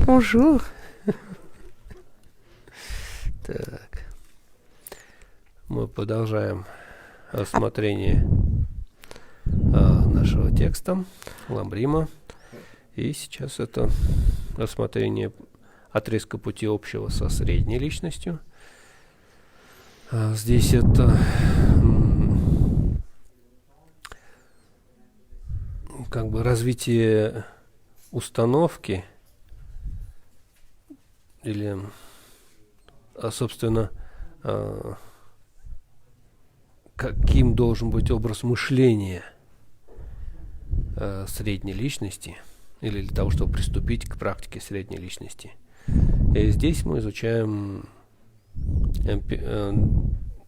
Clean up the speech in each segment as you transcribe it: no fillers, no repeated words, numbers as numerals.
Bonjour. Так, мы продолжаем рассмотрение нашего текста Ламрима. И сейчас это рассмотрение отрезка пути общего со средней личностью. Здесь это как бы развитие установки или, собственно, каким должен быть образ мышления средней личности, или для того, чтобы приступить к практике средней личности. И здесь мы изучаем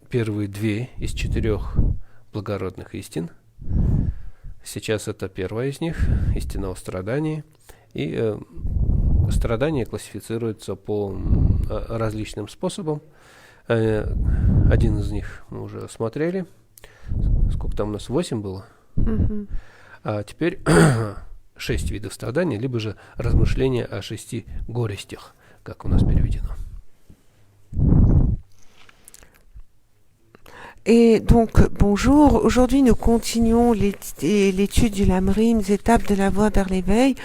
первые две из 4 благородных истин. Сейчас это первая из них, истина о страдании. И страдания классифицируются по различным способам. Один из них мы уже смотрели. Сколько там у нас? 8 было? Mm-hmm. А теперь 6 видов страданий, либо же размышления о 6 горестях, как у нас переведено. Et donc, bonjour. Aujourd'hui, nous continuons l'étude du Lamrim, les étapes de la voie vers l'éveil.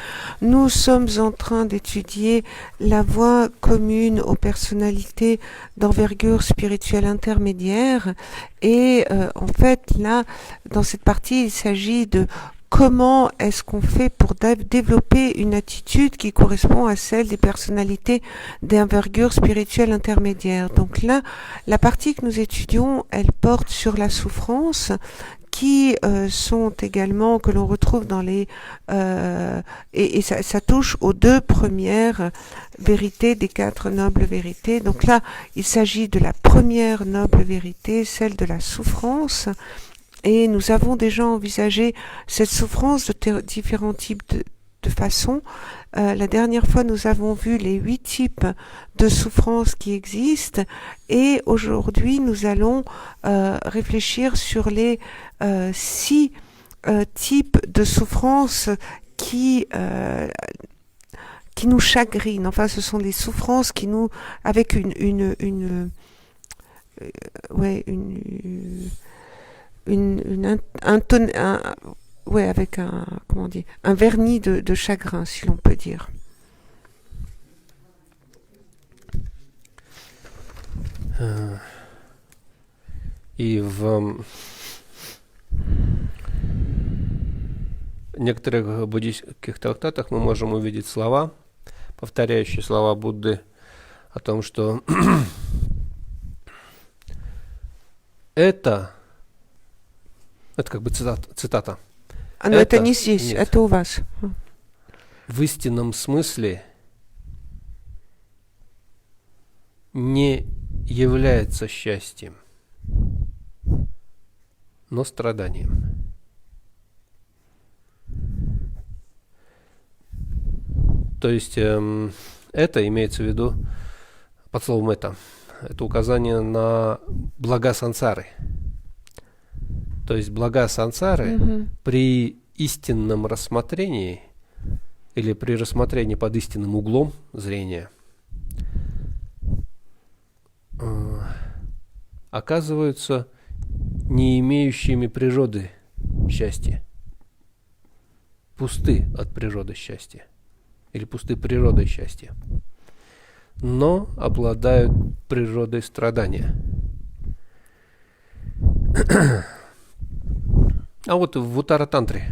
Nous sommes en train d'étudier la voie commune aux personnalités d'envergure spirituelle intermédiaire. Et en fait, là, dans cette partie, il s'agit de comment est-ce qu'on fait pour développer une attitude qui correspond à celle des personnalités d'envergure spirituelle intermédiaire. Donc là, la partie que nous étudions, elle porte sur la souffrance, qui sont également, que l'on retrouve dans les... et ça touche aux 2 premières vérités des 4 nobles vérités. Donc là, il s'agit de la première noble vérité, celle de la souffrance. Et nous avons déjà envisagé cette souffrance de différents types de façons. La dernière fois, nous avons vu les 8 types de souffrances qui existent. Et aujourd'hui, nous allons réfléchir sur les 6 types de souffrances qui nous chagrinent. Enfin, ce sont des souffrances qui nous... avec avec un vernis de chagrin, si l'on peut dire. И в некоторых буддийских трактатах мы можем увидеть слова, повторяющие слова Будды о том, что это как бы цитата. Но это не здесь, нет. Это у вас. В истинном смысле не является счастьем, но страданием. То есть это имеется в виду, под словом это указание на блага сансары. То есть блага сансары при истинном рассмотрении или при рассмотрении под истинным углом зрения оказываются не имеющими природы счастья, пусты от природы счастья или пусты природой счастья, но обладают природой страдания. А вот в Уттара-тантре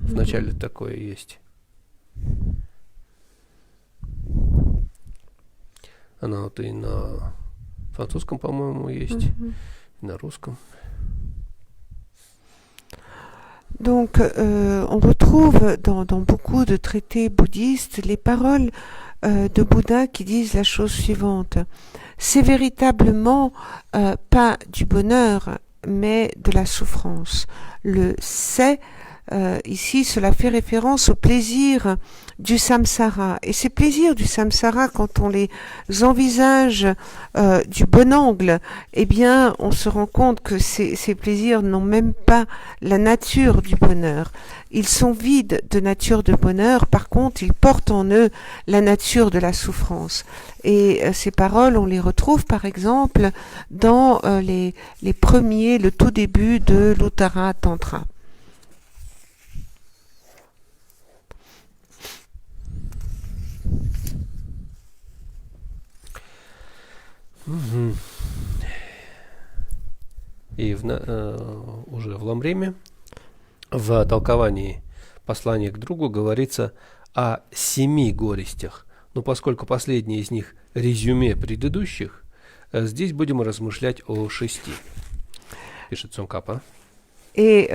в начале такое есть. Она вот и на французском, по-моему, есть, и на русском. Donc, on retrouve dans beaucoup de traités bouddhistes les paroles de Bouddha qui disent la chose suivante. C'est véritablement pas du bonheur, mais de la souffrance. Le c'est ici, cela fait référence aux plaisirs du samsara. Et ces plaisirs du samsara, quand on les envisage du bon angle, eh bien, on se rend compte que ces plaisirs n'ont même pas la nature du bonheur. Ils sont vides de nature de bonheur, par contre, ils portent en eux la nature de la souffrance. Et ces paroles, on les retrouve par exemple dans les premiers, le tout début de l'Uttara Tantra. И уже в Ламриме в толковании послания к другу говорится о 7 горестях. Но поскольку последние из них резюме предыдущих, здесь будем размышлять о 6. Пишет Цонкапа. Et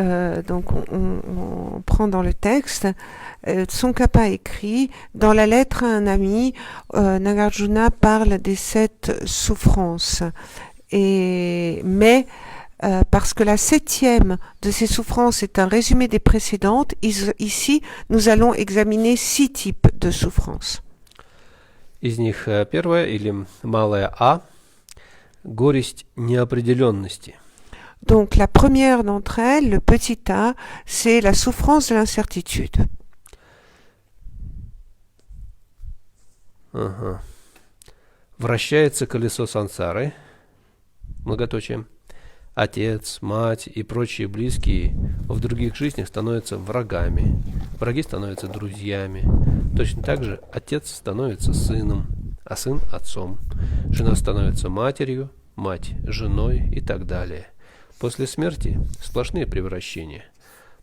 donc on prend dans le texte, Tsongkhapa écrit, dans la lettre à un ami, Nagarjuna parle des 7 souffrances. Mais parce que la 7e de ces souffrances est un résumé des précédentes, ici nous allons examiner 6 types de souffrances. Из них первая или малая А, горесть неопределенности. Donc la première d'entre elles, le petit a, c'est la souffrance de l'incertitude. Ага. Вращается колесо сансары, многоточие. Отец, мать и прочие близкие в других жизнях становятся врагами. Враги становятся друзьями. Точно так же отец становится сыном, а сын отцом. Жена становится матерью, мать женой и так далее. После смерти сплошные превращения,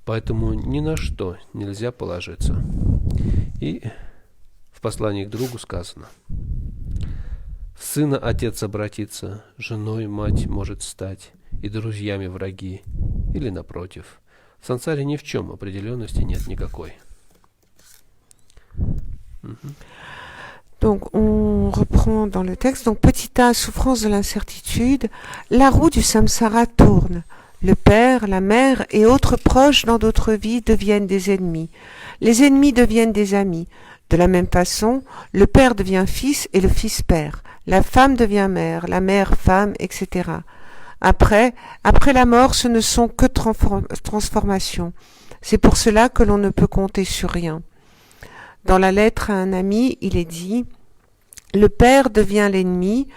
поэтому ни на что нельзя положиться. И в послании к другу сказано: в сына отец обратится, женой мать может стать, и друзьями враги, или напротив. В сансаре ни в чем определенности нет никакой. Donc on reprend dans le texte, donc petit a, souffrance de l'incertitude, la roue du samsara tourne. Le père, la mère et autres proches dans d'autres vies deviennent des ennemis. Les ennemis deviennent des amis. De la même façon, le père devient fils et le fils père. La femme devient mère, la mère femme, etc. Après la mort, ce ne sont que transformations. C'est pour cela que l'on ne peut compter sur rien. Dans la lettre à un ami, il est dit: le père devient l'ennemi,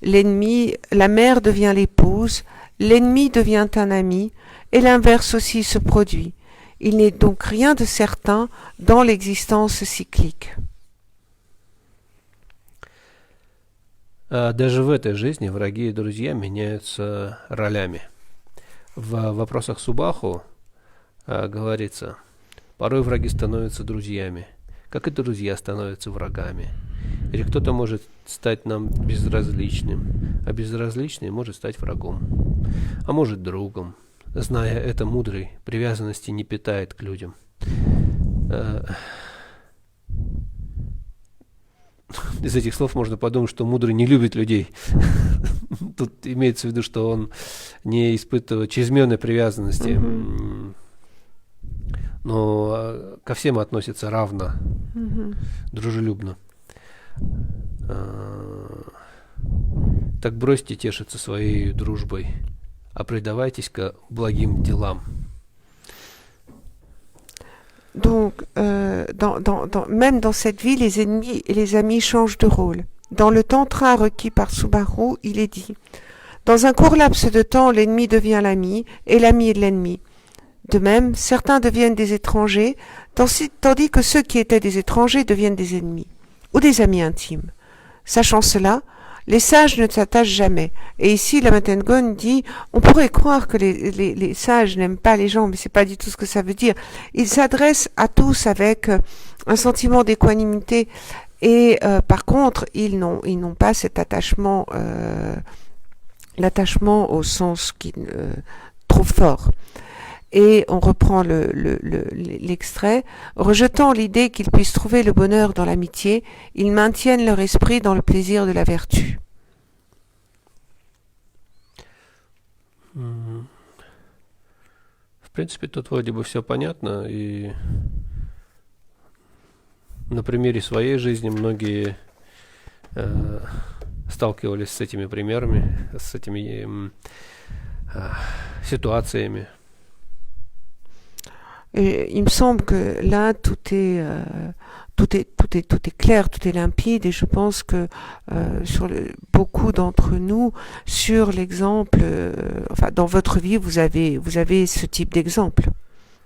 la mère devient l'épouse, l'ennemi devient un ami, et l'inverse aussi se produit. Il n'est donc rien de certain dans l'existence cyclique. Даже в этой жизни враги и друзья меняются ролями. В вопросах Субаху говорится: порой враги становятся друзьями, как и друзья становятся врагами. Или кто-то может стать нам безразличным, а безразличный может стать врагом, а может другом. Зная это, мудрый привязанности не питает к людям. Из этих слов можно подумать, что мудрый не любит людей. Тут имеется в виду, что он не испытывает чрезмерной привязанности, но ко всем относится равно, дружелюбно. Так бросьте тешиться своей дружбой, а предавайтесь-ка благим делам. Donc, même dans cette vie, les ennemis et les amis changent de rôle. Dans le tantra requis par Subaru, il est dit: dans un court laps de temps, l'ennemi devient l'ami et l'ami est l'ennemi. De même, certains deviennent des étrangers, tandis que ceux qui étaient des étrangers deviennent des ennemis ou des amis intimes. Sachant cela, les sages ne s'attachent jamais. Et ici, la Matengon dit, on pourrait croire que les sages n'aiment pas les gens, mais c'est pas du tout ce que ça veut dire. Ils s'adressent à tous avec un sentiment d'équanimité et par contre, ils n'ont pas cet attachement, l'attachement au sens trop fort. Et on reprend l'extrait. Rejetant l'idée qu'ils puissent trouver le bonheur dans l'amitié, ils maintiennent leur esprit dans le plaisir de la vertu. В В принципе, тут вроде бы все понятно, и на примере своей жизни многие сталкивались с этими примерами, с этими ситуациями. Et il me semble que là, tout est clair, tout est limpide, et je pense que beaucoup d'entre nous, sur l'exemple, enfin, dans votre vie, vous avez ce type d'exemple.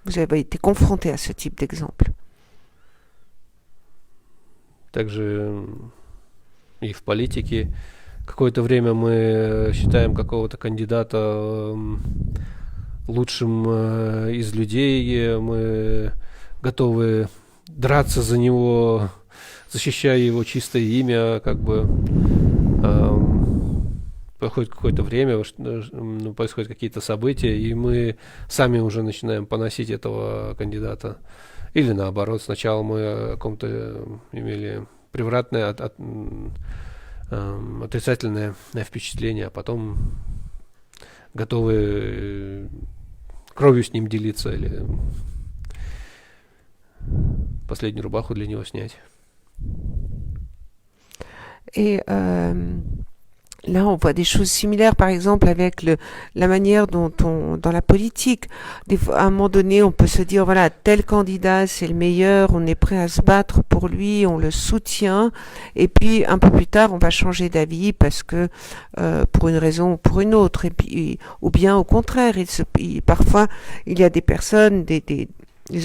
Vous avez été confronté à ce type d'exemple. Также и в политике какое-то время мы считаем какого-то кандидата лучшим из людей, мы готовы драться за него, защищая его чистое имя, как бы проходит какое-то время, происходят какие-то события, и мы сами уже начинаем поносить этого кандидата. Или наоборот, сначала мы о ком-то имели превратное, отрицательное впечатление, а потом готовы кровью с ним делиться или последнюю рубаху для него снять. Et là, on voit des choses similaires, par exemple, avec la manière dont dans la politique, à un moment donné, on peut se dire, voilà, tel candidat, c'est le meilleur, on est prêt à se battre pour lui, on le soutient, et puis un peu plus tard, on va changer d'avis parce que pour une raison ou pour une autre, et puis, ou bien au contraire, parfois, il y a des personnes, des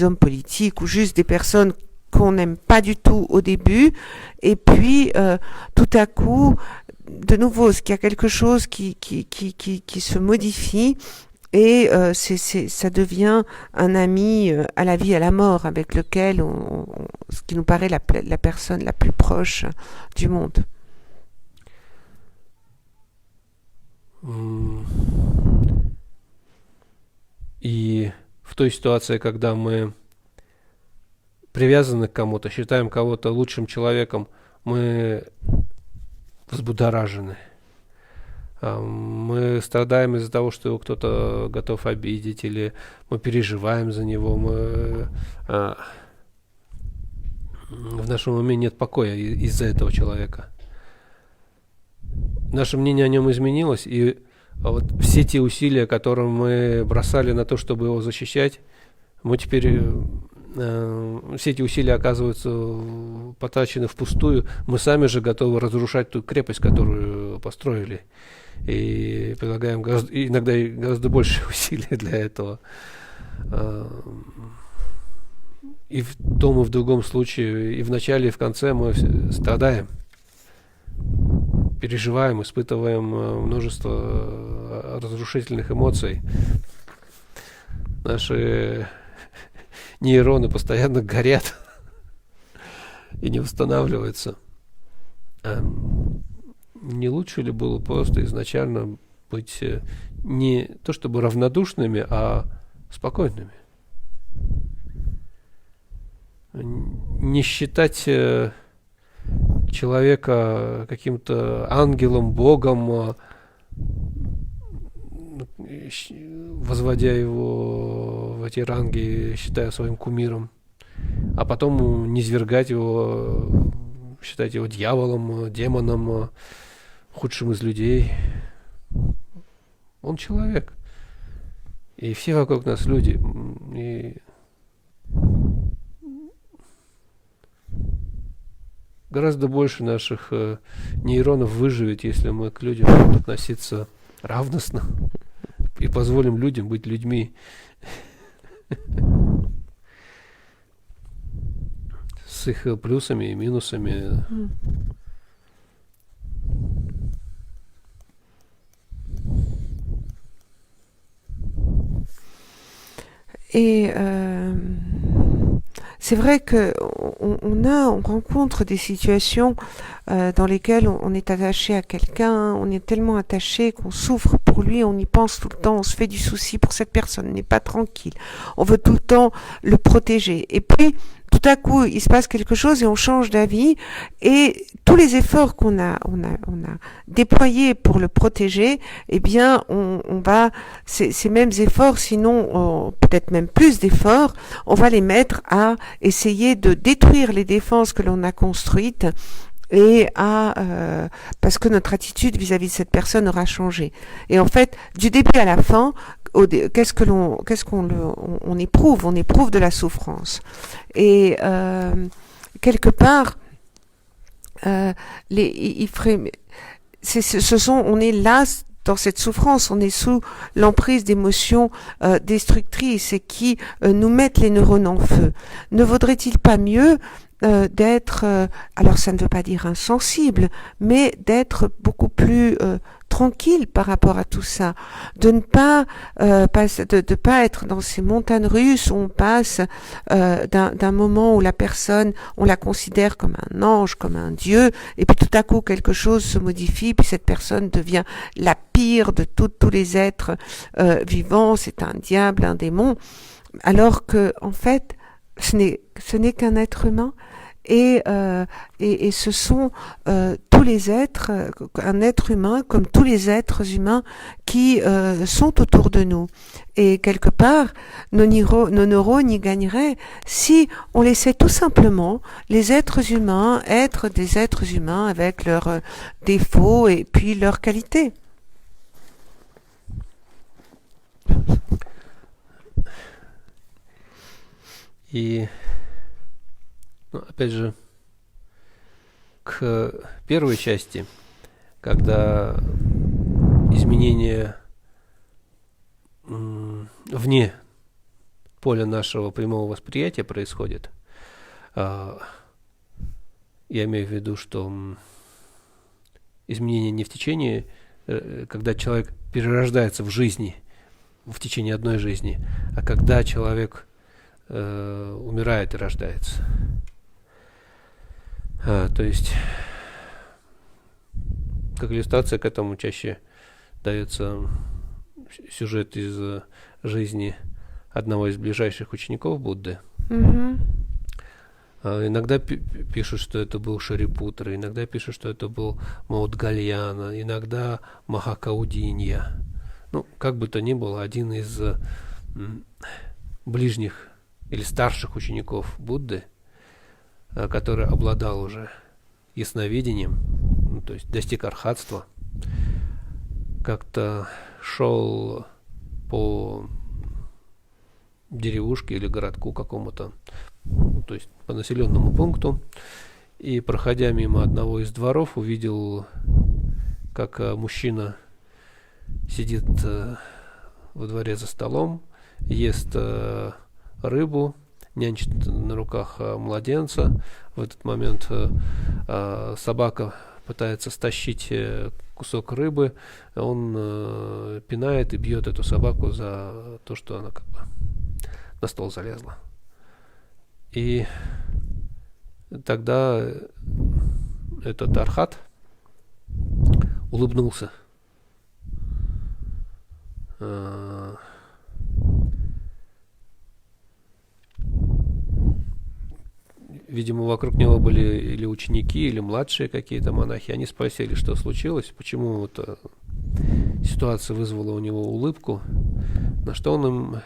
hommes politiques, ou juste des personnes qu'on n'aime pas du tout au début, et puis tout à coup, de nouveau, qu'il y a quelque chose qui se modifie, et ça devient un ami à la vie, à la mort, avec lequel ce qui nous paraît la personne la plus proche du monde. И в той ситуации, когда мы привязаны к кому-то, считаем кого-то лучшим человеком, мы взбудоражены. Мы страдаем из-за того, что его кто-то готов обидеть, или мы переживаем за него, в нашем уме нет покоя из-за этого человека. Наше мнение о нем изменилось, и вот все те усилия, которые мы бросали на то, чтобы его защищать, мы теперь... все эти усилия оказываются потрачены впустую. Мы сами же готовы разрушать ту крепость, которую построили. И прилагаем иногда гораздо больше усилий для этого. И в том, и в другом случае, и в начале, и в конце мы страдаем, переживаем, испытываем множество разрушительных эмоций. Наши нейроны постоянно горят и не восстанавливаются. Не лучше ли было просто изначально быть не то чтобы равнодушными, а спокойными? Не считать человека каким-то ангелом, богом, возводя его в эти ранги, считая своим кумиром, а потом низвергать его, считать его дьяволом, демоном, худшим из людей. Он человек. И все вокруг нас люди. И гораздо больше наших нейронов выживет, если мы к людям будем относиться равностно и позволим людям быть людьми. С их плюсами и минусами. Et c'est vrai que on rencontre des situations dans lesquelles on est attaché à quelqu'un, on est tellement attaché qu'on souffre pour lui, on y pense tout le temps, on se fait du souci pour cette personne, on n'est pas tranquille, on veut tout le temps le protéger. Et puis, tout à coup, il se passe quelque chose et on change d'avis, et tous les efforts qu'on a déployés pour le protéger, eh bien, on va, ces mêmes efforts, sinon peut-être même plus d'efforts, on va les mettre à essayer de détruire les défenses que l'on a construites, et parce que notre attitude vis-à-vis de cette personne aura changé. Et en fait, du début à la fin, qu'est-ce qu'on éprouve? On éprouve de la souffrance. Et quelque part, on est là dans cette souffrance, on est sous l'emprise d'émotions destructrices et qui nous mettent les neurones en feu. Ne vaudrait-il pas mieux d'être, alors ça ne veut pas dire insensible, mais d'être beaucoup plus tranquille par rapport à tout ça, de ne pas de pas être dans ces montagnes russes où on passe d'un moment où la personne, on la considère comme un ange, comme un dieu, et puis tout à coup quelque chose se modifie, puis cette personne devient la pire de tous les êtres vivants, c'est un diable, un démon, alors que en fait ce n'est qu'un être humain, et ce sont tous les êtres, un être humain comme tous les êtres humains qui sont autour de nous. Et quelque part, nos neurones y gagneraient si on laissait tout simplement les êtres humains être des êtres humains avec leurs défauts et puis leurs qualités. И, опять же, к первой части, когда изменения вне поля нашего прямого восприятия происходят, я имею в виду, что изменения не в течение, когда человек перерождается в жизни, в течение одной жизни, а когда человек умирает и рождается. То есть, как иллюстрация к этому чаще дается сюжет из жизни одного из ближайших учеников Будды. Mm-hmm. Иногда пишут, что это был Шарипутра, иногда пишут, что это был Маудгальяна, иногда Махакаудинья. Ну, как бы то ни было, один из ближних или старших учеников Будды, который обладал уже ясновидением, ну, то есть достиг архатства, как-то шел по деревушке или городку какому-то, ну, то есть по населенному пункту, и, проходя мимо одного из дворов, увидел, как мужчина сидит во дворе за столом, ест рыбу, нянчит на руках младенца. В этот момент собака пытается стащить кусок рыбы, он пинает и бьет эту собаку за то, что она как бы на стол залезла. И тогда этот архат улыбнулся. Видимо, вокруг него были или ученики, или младшие какие-то монахи. Они спросили, что случилось, почему эта ситуация вызвала у него улыбку, на что он им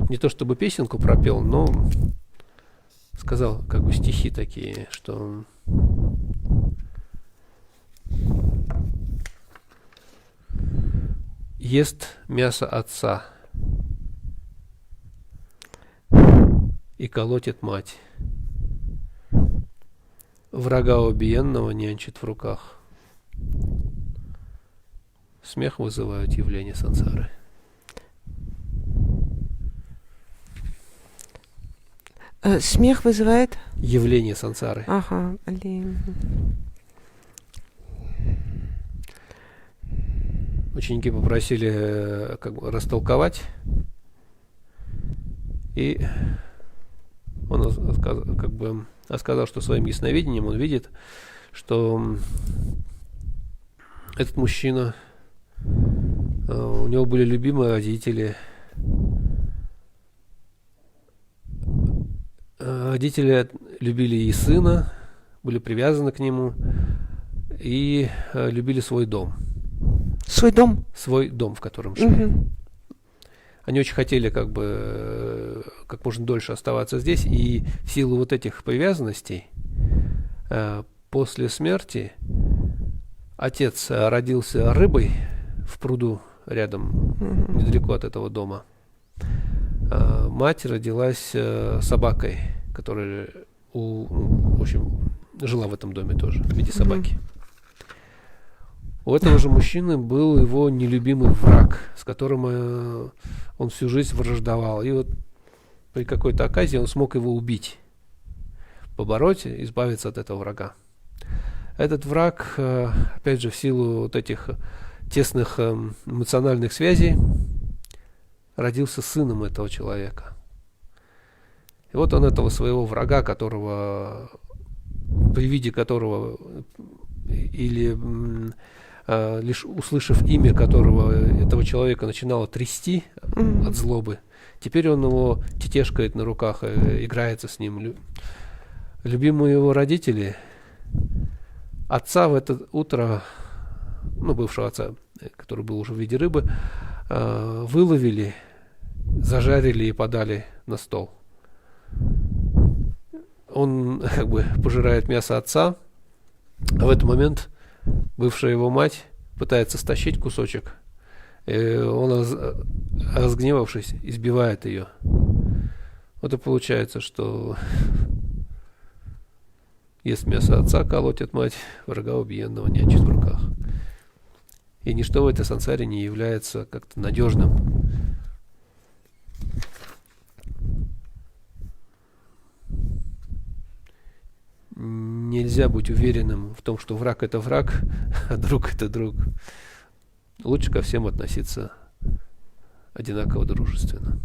не то чтобы песенку пропел, но сказал как бы стихи такие, что ест мясо отца и колотит мать. Врага убиенного нянчит в руках. Смех вызывают явления сансары. Смех вызывает? Явление сансары. Ага. Ученики попросили как бы растолковать, и он как бы сказал, что своим ясновидением он видит, что этот мужчина, у него были любимые родители, Родители любили и сына, были привязаны к нему и любили свой дом. Свой дом. Свой дом, в котором жили. Мгм. Они очень хотели как можно дольше оставаться здесь, и в силу вот этих привязанностей после смерти отец родился рыбой в пруду рядом, недалеко от этого дома. Мать родилась собакой, которая в общем, жила в этом доме тоже, в виде собаки. У этого же мужчины был его нелюбимый враг, с которым он всю жизнь враждовал. И вот при какой-то оказии он смог его убить, побороть, избавиться от этого врага. Этот враг, опять же, в силу вот этих тесных эмоциональных связей, родился сыном этого человека. И вот он этого своего врага, при виде которого или лишь услышав имя которого этого человека начинало трясти от злобы, теперь он его тетешкает на руках, играется с ним. Любимые его родители, отца в это утро, бывшего отца, который был уже в виде рыбы, выловили, зажарили и подали на стол. Он пожирает мясо отца, а в этот момент бывшая его мать пытается стащить кусочек, и он, разгневавшись, избивает ее. Вот и получается, что ест мясо отца, колотит мать, врага убиенного нянчит в руках. И ничто в этой сансаре не является как-то надежным. Нельзя быть уверенным в том, что враг это враг, а друг это друг. Лучше ко всем относиться одинаково дружественно.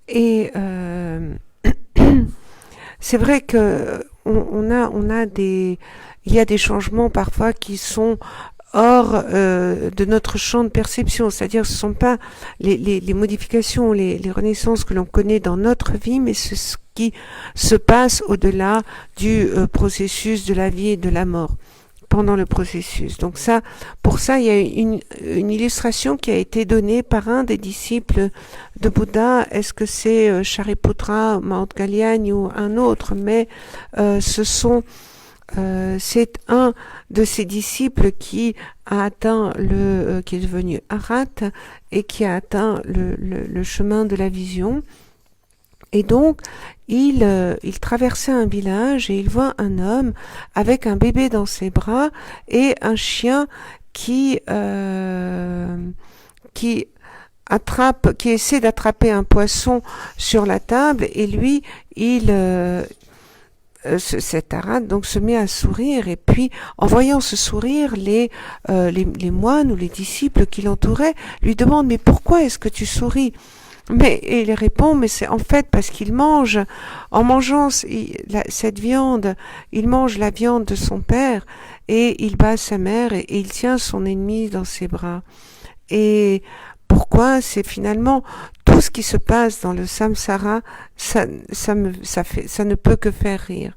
Et c'est vrai que il y a des changements parfois qui sont hors de notre champ de perception, c'est-à-dire ce ne sont pas les modifications, les renaissances que l'on connaît dans notre vie, mais c'est ce qui se passe au-delà du processus de la vie et de la mort, pendant le processus. Donc ça, pour ça, il y a une illustration qui a été donnée par un des disciples de Bouddha. Est-ce que c'est Shariputra, Maudgaliani ou un autre? Mais c'est un de ses disciples qui a atteint qui est devenu Arhat et qui a atteint le chemin de la vision. Et donc, il traversait un village et il voit un homme avec un bébé dans ses bras et un chien qui essaie d'attraper un poisson sur la table, et lui, cet Arhat donc se met à sourire, et puis en voyant ce sourire, les moines ou les disciples qui l'entouraient lui demandent: mais pourquoi est-ce que tu souris? Et il répond: mais c'est en fait parce qu'il mange, en mangeant cette viande, il mange la viande de son père, et il bat sa mère, et il tient son ennemi dans ses bras. Et pourquoi? C'est finalement tout ce qui se passe dans le samsara, ça ne peut que faire rire.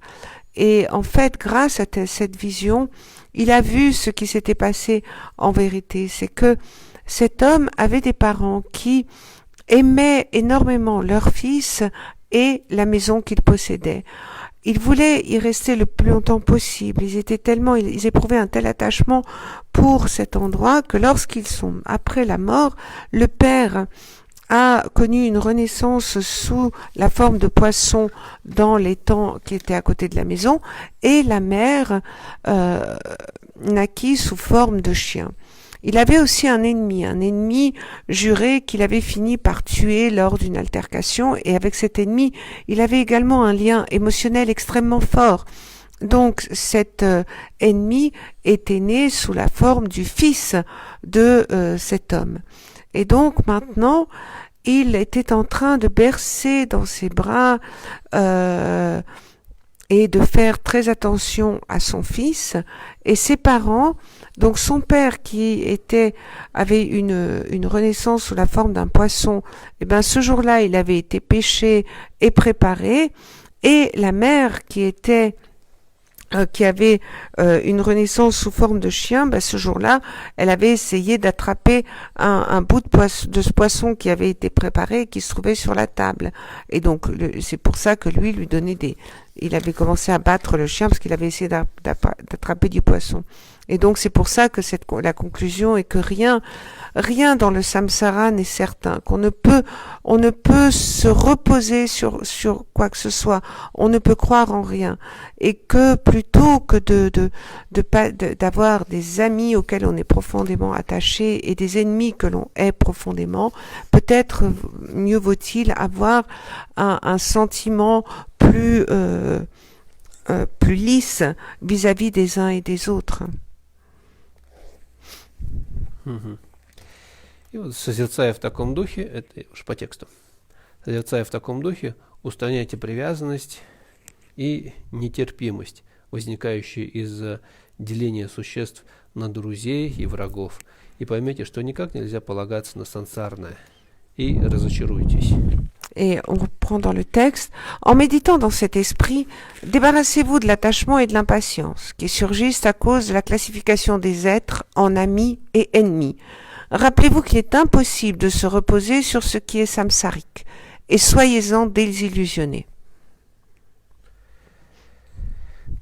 Et en fait, grâce à cette vision, il a vu ce qui s'était passé en vérité. C'est que cet homme avait des parents qui aimaient énormément leur fils et la maison qu'ils possédaient. Ils voulaient y rester le plus longtemps possible. Ils éprouvaient un tel attachement pour cet endroit que lorsqu'ils sont après la mort, le père a connu une renaissance sous la forme de poisson dans l'étang qui était à côté de la maison, et la mère naquit sous forme de chien. Il avait aussi un ennemi juré qu'il avait fini par tuer lors d'une altercation, et avec cet ennemi, il avait également un lien émotionnel extrêmement fort. Donc cet ennemi était né sous la forme du fils de cet homme. Et donc maintenant, il était en train de bercer dans ses bras et de faire très attention à son fils. Et ses parents, donc son père avait une renaissance sous la forme d'un poisson, et ben ce jour-là il avait été pêché et préparé, et la mère qui avait une renaissance sous forme de chien, ben ce jour-là, elle avait essayé d'attraper un bout de ce poisson qui avait été préparé et qui se trouvait sur la table. Et donc, c'est pour ça que lui donnait il avait commencé à battre le chien parce qu'il avait essayé d'attraper du poisson. Et donc, c'est pour ça que la conclusion est que rien dans le samsara n'est certain, on ne peut se reposer sur quoi que ce soit, on ne peut croire en rien, et que plutôt que d'avoir des amis auxquels on est profondément attaché et des ennemis que l'on hait profondément, peut-être mieux vaut-il avoir un sentiment plus lisse vis-à-vis des uns et des autres. И вот, созерцая в таком духе, это уж по тексту, созерцая в таком духе, устраняйте привязанность и нетерпимость, возникающие из-за деления существ на друзей и врагов, и поймете, что никак нельзя полагаться на сансарное, и разочаруйтесь. Et on reprend dans le texte, en méditant dans cet esprit, débarrassez-vous de l'attachement et de l'impatience qui surgissent à cause de la classification des êtres en amis et ennemis. Rappelez-vous qu'il est impossible de se reposer sur ce qui est samsarique, et soyez-en désillusionnés.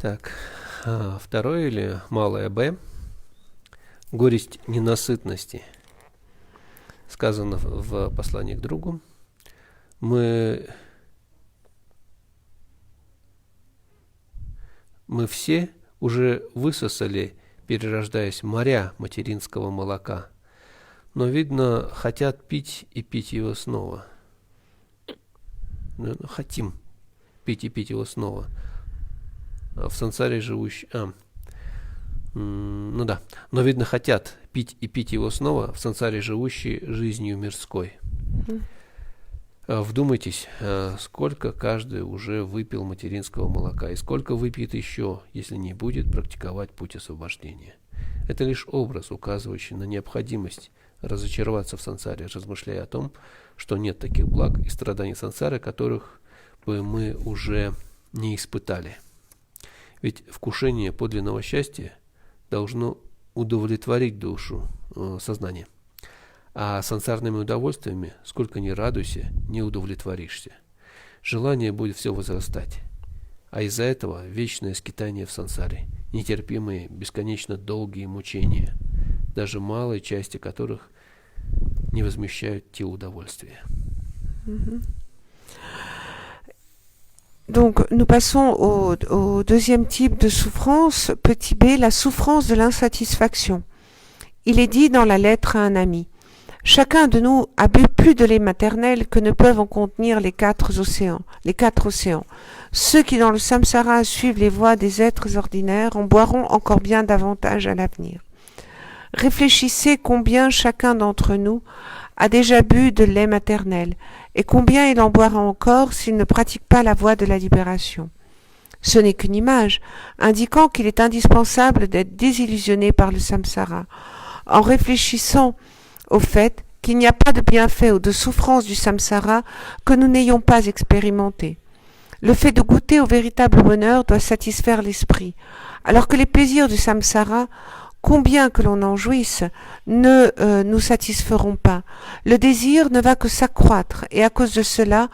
Так, второе или малое «б» – горесть ненасытности. Сказано в послании к другу. Мы все уже высосали, перерождаясь, моря материнского молока, но, видно, хотят пить и пить его снова. Хотим пить и пить его снова. В сансаре живущие... Но, видно, хотят пить и пить его снова в сансаре живущие жизнью мирской. Вдумайтесь, сколько каждый уже выпил материнского молока и сколько выпьет еще, если не будет практиковать путь освобождения. Это лишь образ, указывающий на необходимость разочароваться в сансаре, размышляя о том, что нет таких благ и страданий сансары, которых бы мы уже не испытали. Ведь вкушение подлинного счастья должно удовлетворить душу, сознание. А сансарными удовольствиями, сколько ни радуйся, не удовлетворишься. Желание будет все возрастать. А из-за этого вечное скитание в сансаре, нетерпимые, бесконечно долгие мучения, даже малой части которых не возмещают те удовольствия. Donc, nous passons au deuxième type de souffrance, petit b, la souffrance de l'insatisfaction. Il est dit dans la lettre à un ami: chacun de nous a bu plus de lait maternel que ne peuvent en contenir les quatre océans. Ceux qui dans le samsara suivent les voies des êtres ordinaires en boiront encore bien davantage à l'avenir. Réfléchissez combien chacun d'entre nous a déjà bu de lait maternel, et combien il en boira encore s'il ne pratique pas la voie de la libération. Ce n'est qu'une image, indiquant qu'il est indispensable d'être désillusionné par le samsara, en réfléchissant au fait qu'il n'y a pas de bienfait ou de souffrance du samsara que nous n'ayons pas expérimenté. Le fait de goûter au véritable bonheur doit satisfaire l'esprit, alors que les plaisirs du samsara, combien que l'on en jouisse, ne nous satisferont pas. Le désir ne va que s'accroître, et à cause de cela,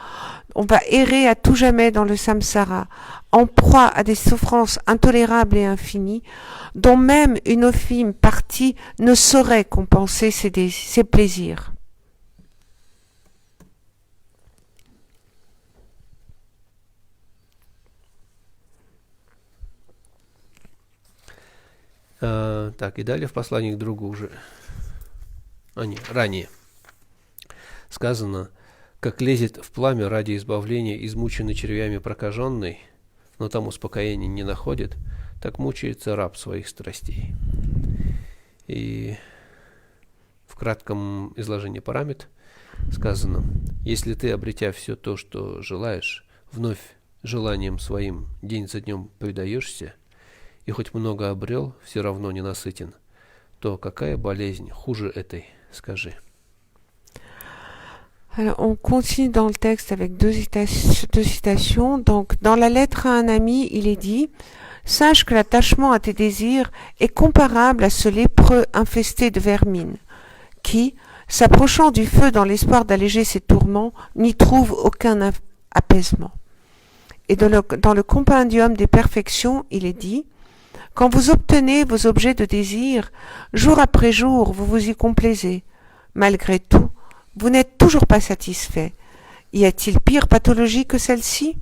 on va errer à tout jamais dans le samsara, en proie à des souffrances intolérables et infinies, dont même une infime partie ne saurait compenser ses plaisirs. Так, и далее в послании к другу уже, ранее сказано: как лезет в пламя ради избавления измученный червями прокаженный, но там успокоения не находит, так мучается раб своих страстей. И в кратком изложении парамит сказано: если ты, обретя все то, что желаешь, вновь желанием своим день за днем предаешься, и хоть много обрел, все равно не насытен, то какая болезнь хуже этой, скажи? Alors, on continue dans le texte avec deux citations. Donc, dans la lettre à un ami, il est dit « Sache que l'attachement à tes désirs est comparable à ce lépreux infesté de vermine, qui, s'approchant du feu dans l'espoir d'alléger ses tourments, n'y trouve aucun apaisement. » Et dans le compendium des perfections, il est dit « Quand vous obtenez vos objets de désir, jour après jour, vous vous y complaisez. Malgré tout, vous n'êtes toujours pas satisfait. Y a-t-il pire pathologie que celle-ci ?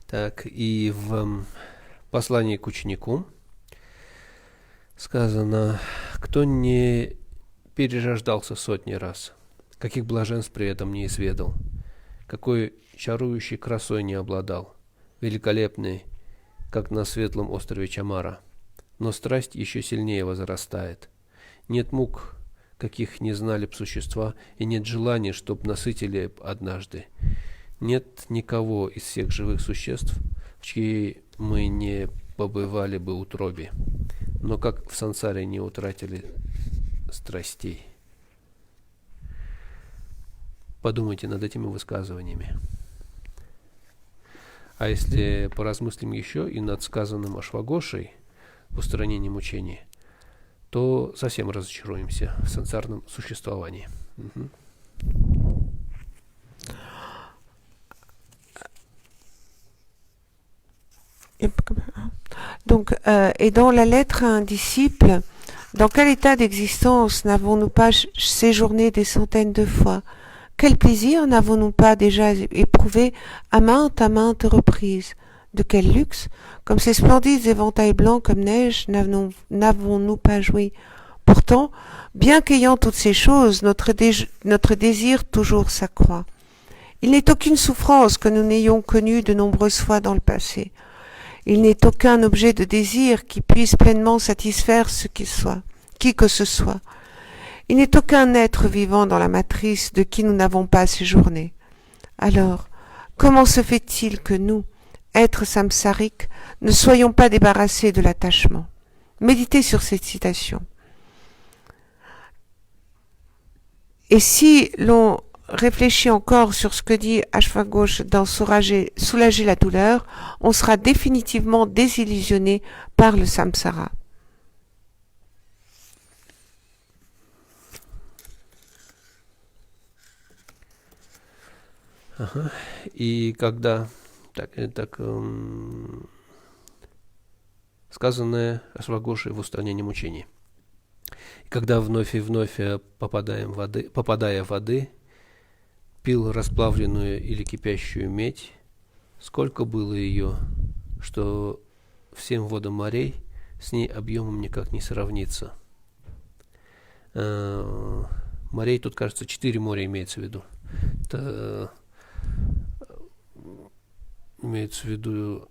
Так, и в послании к ученику сказано, кто не перерождался сотни раз, каких блаженств при этом не изведал, какой чарующей красой не обладал, великолепный, как на светлом острове Чамара, но страсть еще сильнее возрастает. Нет мук, каких не знали б существа, и нет желания, чтоб насытили б однажды. Нет никого из всех живых существ, в чьей мы не побывали бы утробе, но как в сансаре не утратили страстей. Подумайте над этими высказываниями. А если поразмыслим еще и над сказанным Ашвагошей в устранении мучений, то совсем разочаруемся в сансарном существовании. Угу. Donc, et dans la lettre à un disciple, dans quel état d'existence n'avons-nous pas séjourné des centaines de fois? Quel plaisir n'avons-nous pas déjà éprouvé à maintes reprises? De quel luxe, comme ces splendides éventails blancs comme neige, n'avons-nous pas joui? Pourtant, bien qu'ayant toutes ces choses, notre désir toujours s'accroît. Il n'est aucune souffrance que nous n'ayons connue de nombreuses fois dans le passé. Il n'est aucun objet de désir qui puisse pleinement satisfaire qui que ce soit. Il n'est aucun être vivant dans la matrice de qui nous n'avons pas séjourné. Alors, comment se fait-il que nous, êtres samsariques, ne soyons pas débarrassés de l'attachement? Méditez sur cette citation. Et si l'on réfléchit encore sur ce que dit Ashwaghosh dans soulager la douleur, on sera définitivement désillusionné par le samsara. Ага. И когда сказанное Ашвагошей в устранении мучений. И когда вновь и вновь попадая в воды, пил расплавленную или кипящую медь, сколько было ее, что всем водам морей с ней объемом никак не сравнится. Морей тут, кажется, 4 моря имеется в виду. Это имеется в виду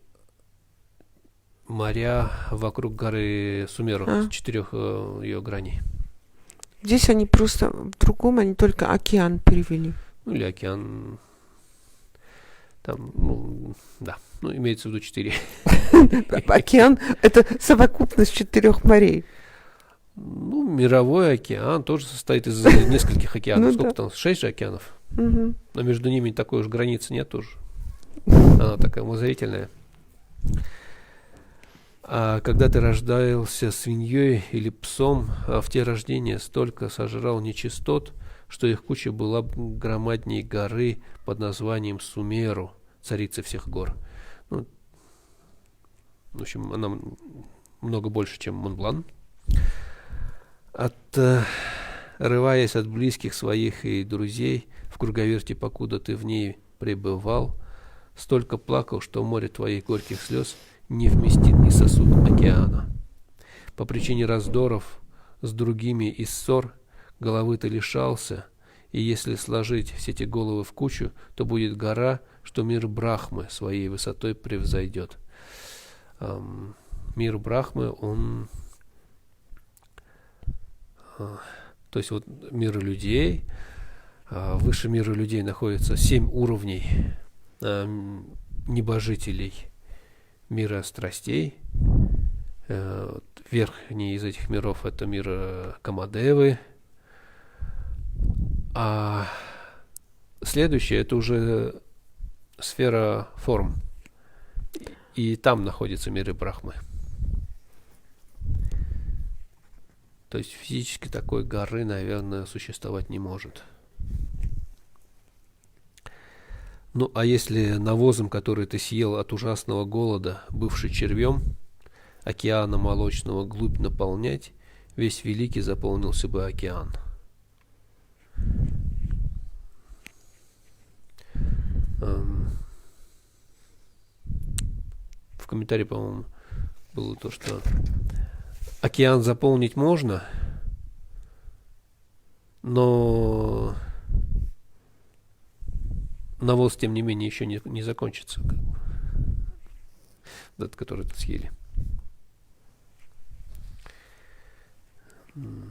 моря вокруг горы Сумеру, с 4 ее граней. Здесь они просто в другом, они только океан перевели. Ну или океан. Там, да, имеется в виду 4. Океан — это совокупность 4 морей. Мировой океан тоже состоит из нескольких океанов. Сколько там? 6 же океанов. Угу. Но между ними такой уж границы нет тоже. Она такая умозрительная. А когда ты рождался свиньей или псом, а в те рождения столько сожрал нечистот, что их куча была громадней горы под названием Сумеру, царицы всех гор. В общем, она много больше, чем Монблан. Отрываясь от близких своих и друзей в круговерти, покуда ты в ней пребывал, столько плакал, что море твоих горьких слез не вместит ни сосуд океана. По причине раздоров с другими и ссор головы ты лишался, и если сложить все эти головы в кучу, то будет гора, что мир Брахмы своей высотой превзойдет. мир Брахмы, он... То есть вот мир людей, выше мира людей находится 7 уровней небожителей мира страстей. Верхний из этих миров — это мир Камадевы. А следующее — это уже сфера форм. И там находятся миры Брахмы. То есть физически такой горы, наверное, существовать не может. Ну, а если навозом, который ты съел от ужасного голода, бывший червем, океана молочного глубь наполнять, весь великий заполнился бы океан. В комментарии, по-моему, было то, что океан заполнить можно, но навоз, тем не менее, еще не закончится, этот, который тут съели. Mhm.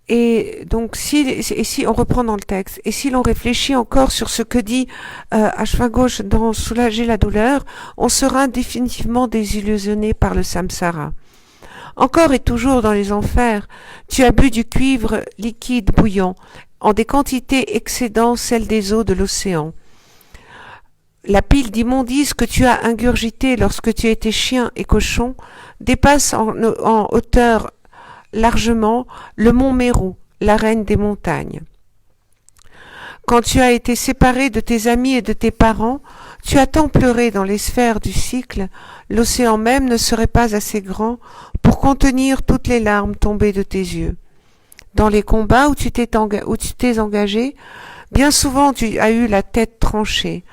Et donc, si on reprend dans le texte, et si l'on réfléchit encore sur ce que dit Ashwaghosh dans Soulager la douleur, on sera définitivement désillusionné par le samsara. Encore et toujours dans les enfers, tu as bu du cuivre liquide bouillant, en des quantités excédant celles des eaux de l'océan. La pile d'immondices que tu as ingurgitée lorsque tu étais chien et cochon dépasse en hauteur largement le mont Meru, la reine des montagnes. Quand tu as été séparé de tes amis et de tes parents, tu as tant pleuré dans les sphères du cycle, l'océan même ne serait pas assez grand pour contenir toutes les larmes tombées de tes yeux. Dans les combats où tu t'es engagé, bien souvent tu as eu la tête tranchée.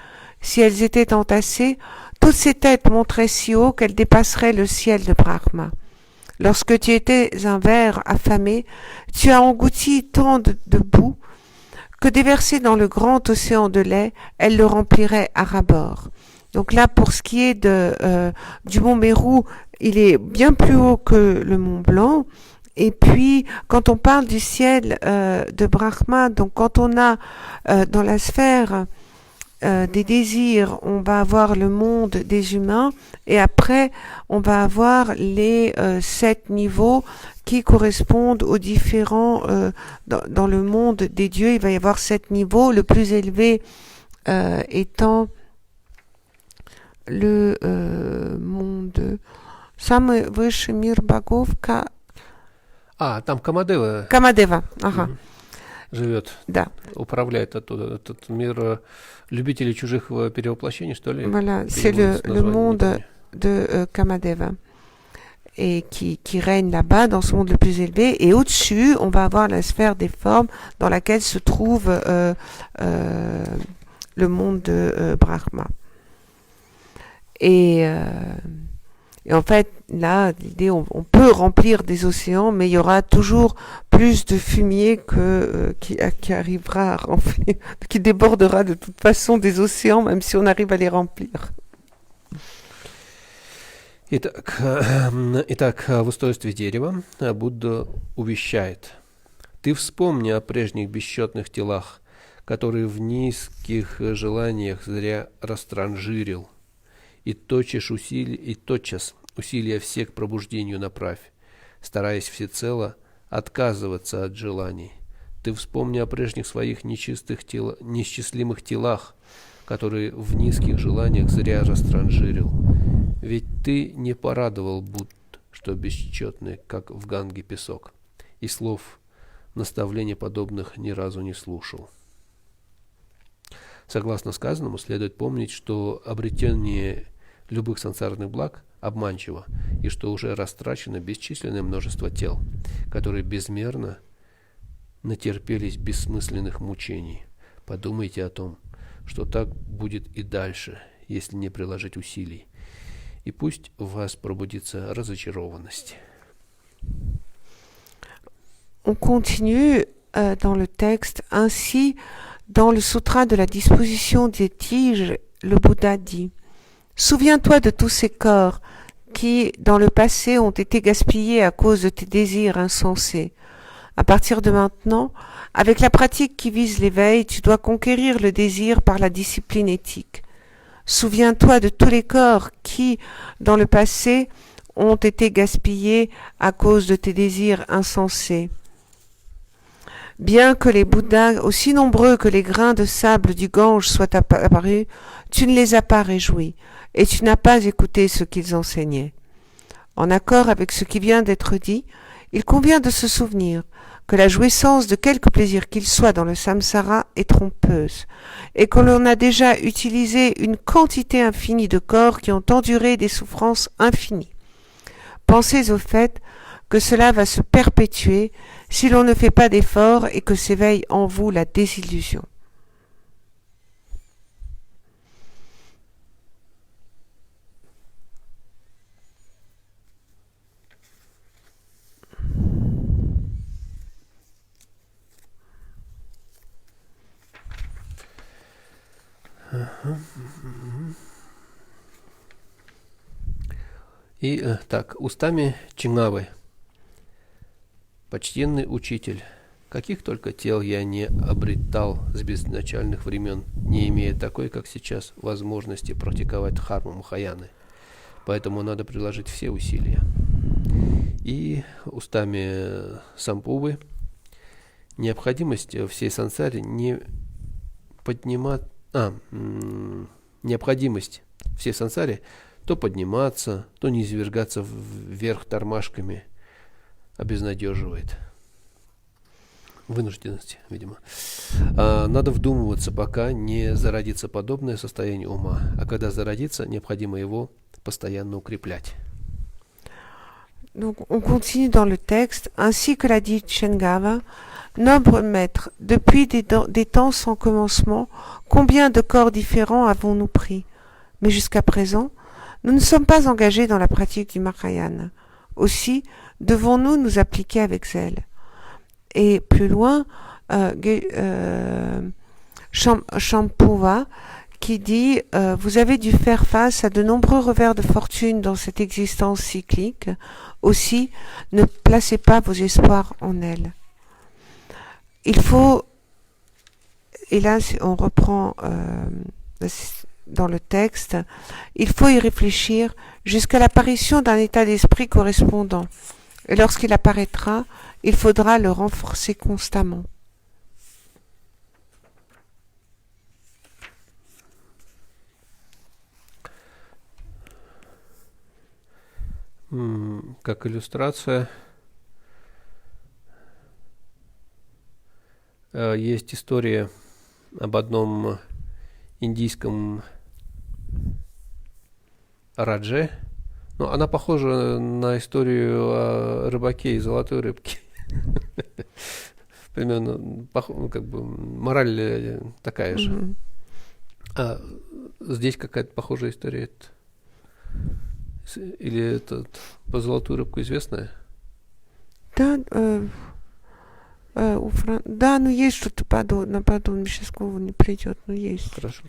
Si elles étaient entassées, toutes ces têtes monteraient si haut qu'elles dépasseraient le ciel de Brahma. Lorsque tu étais un ver affamé, tu as englouti tant de boue que déversée dans le grand océan de lait, elle le remplirait à ras-bord. Donc là, pour ce qui est du mont Meru, il est bien plus haut que le mont Blanc. Et puis, quand on parle du ciel de Brahma, donc quand on a dans la sphère des désirs, on va avoir le monde des humains, et après, on va avoir les 7 niveaux qui correspondent aux différents... dans le monde des dieux, il va y avoir 7 niveaux, le plus élevé étant le monde... Самый высший мир богов... Там Камадева. Камадева, ага. Живет, да. Управляет оттуда. Этот мир любителей чужих перевоплощений, что ли? Voilà, c'est le monde de Kamadeva. Et qui règne là-bas, dans ce monde le plus élevé. Et au-dessus, on va avoir la sphère des formes dans laquelle se trouve le monde de Brahma. Et en fait, là, l'idée, on peut remplir des océans, mais il y aura toujours plus de fumier qui arrivera à remplir, qui débordera de toute façon des océans, même si on arrive à les remplir. Итак, в устройстве дерева Будда увещает. Ты вспомни о прежних бесчетных телах, которые в низких желаниях зря растранжирил, и тотчас усилия все к пробуждению направь, стараясь всецело отказываться от желаний. Ты вспомни о прежних своих неисчислимых телах, которые в низких желаниях зря растранжирил. Ведь ты не порадовал Будд, что бесчетный, как в Ганге песок, и слов наставлений подобных ни разу не слушал. Согласно сказанному, следует помнить, что обретение любых сансарных благ обманчиво, и что уже растрачено бесчисленное множество тел, которые безмерно натерпелись бессмысленных мучений. Подумайте о том, что так будет и дальше, если не приложить усилий. и пусть в вас пробудится разочарованность. On continue dans le texte. Ainsi, dans le sutra de la disposition des tiges, le Bouddha dit: Souviens-toi de tous ces corps qui, dans le passé, ont été gaspillés à cause de tes désirs insensés. À partir de maintenant, avec la pratique qui vise l'éveil, tu dois conquérir le désir par la discipline éthique. Souviens-toi de tous les corps qui, dans le passé, ont été gaspillés à cause de tes désirs insensés. Bien que les Bouddhas, aussi nombreux que les grains de sable du Gange, soient apparus, tu ne les as pas réjouis, et tu n'as pas écouté ce qu'ils enseignaient. En accord avec ce qui vient d'être dit, il convient de se souvenir que la jouissance de quelque plaisir qu'il soit dans le samsara est trompeuse, et que l'on a déjà utilisé une quantité infinie de corps qui ont enduré des souffrances infinies. Pensez au fait que cela va se perpétuer si l'on ne fait pas d'efforts et que s'éveille en vous la désillusion. И так, устами Чингавы. Почтенный учитель, каких только тел я не обретал с безначальных времен, не имея такой, как сейчас, возможности практиковать дхарму Махаяны. Поэтому надо приложить все усилия. И устами Сампувы, необходимость всей сансаре не поднимать... необходимость всей сансаре то подниматься, то низвергаться вверх тормашками обезнадеживает. Вынужденности, видимо. Надо вдумываться, пока не зародится подобное состояние ума. А когда зародится, необходимо его постоянно укреплять. Donc, on continue dans le texte. Ainsi que l'a dit Chengava, noble maître, depuis des temps sans commencement, combien de corps différents avons-nous pris? Mais jusqu'à présent, nous ne sommes pas engagés dans la pratique du Mahayana. Aussi, devons-nous nous appliquer avec zèle. Et plus loin, Champuva qui dit vous avez dû faire face à de nombreux revers de fortune dans cette existence cyclique. Aussi, ne placez pas vos espoirs en elle. Il faut, et là on reprend dans le texte, il faut y réfléchir jusqu'à l'apparition d'un état d'esprit correspondant. Et lorsqu'il apparaîtra, il faudra le renforcer constamment. Как иллюстрация, есть история об одном индийском радже. Ну, она похожа на историю о рыбаке и золотой рыбке. Примерно, как бы, мораль такая же. А здесь какая-то похожая история. Или это по золотую рыбку известная? Да, да, ну есть что-то подобное, сейчас в голову не придет, но есть. Хорошо.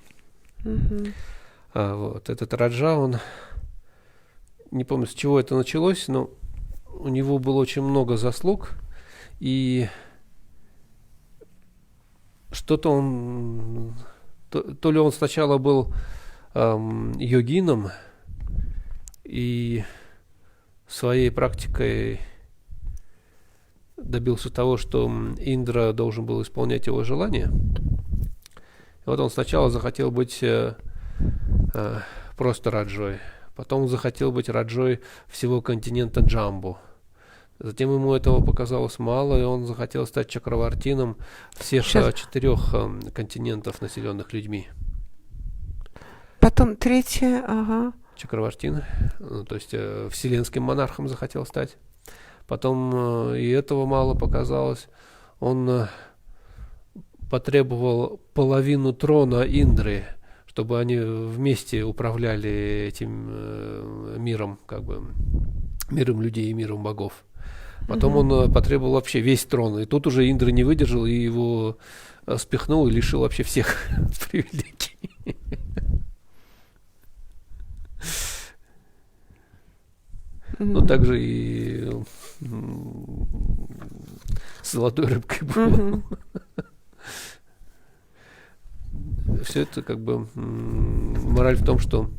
Вот, этот раджа, он, не помню, с чего это началось, но у него было очень много заслуг, и что-то он, то ли он сначала был йогином, и своей практикой добился того, что Индра должен был исполнять его желания. И вот он сначала захотел быть просто раджой, потом он захотел быть раджой всего континента Джамбу. Затем ему этого показалось мало, и он захотел стать чакравартином всех 4 континентов, населенных людьми. Потом третье, ага. Чакравартин, то есть вселенским монархом захотел стать. Потом и этого мало показалось. Он потребовал половину трона Индры, чтобы они вместе управляли этим миром, как бы миром людей и миром богов. Потом он потребовал вообще весь трон. И тут уже Индра не выдержал и его спихнул и лишил вообще всех привилегий. Но также и с золотой рыбкой было. Все это как бы мораль в том, что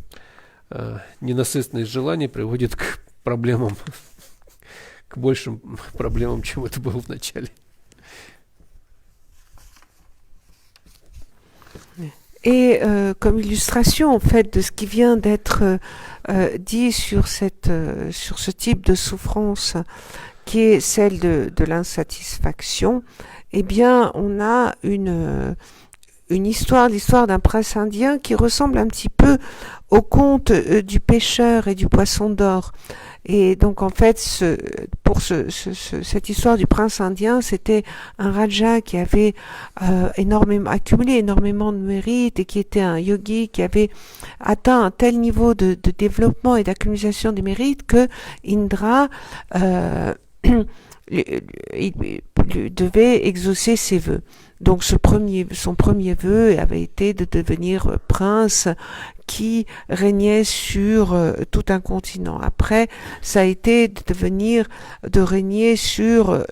ненасытность желаний приводит к проблемам, к большим проблемам, чем это было в начале. Et comme illustration en fait de ce qui vient d'être dit sur ce type de souffrance qui est celle de l'insatisfaction, eh bien on a l'histoire d'un prince indien qui ressemble un petit peu au conte du pêcheur et du poisson d'or. Et donc en fait, cette histoire du prince indien, c'était un raja qui avait accumulé énormément de mérites et qui était un yogi qui avait atteint un tel niveau de développement et d'accumulation des mérites que Indra lui devait exaucer ses vœux. Donc son premier vœu avait été de devenir prince qui régnait sur tout un continent. Après, ça a été de régner sur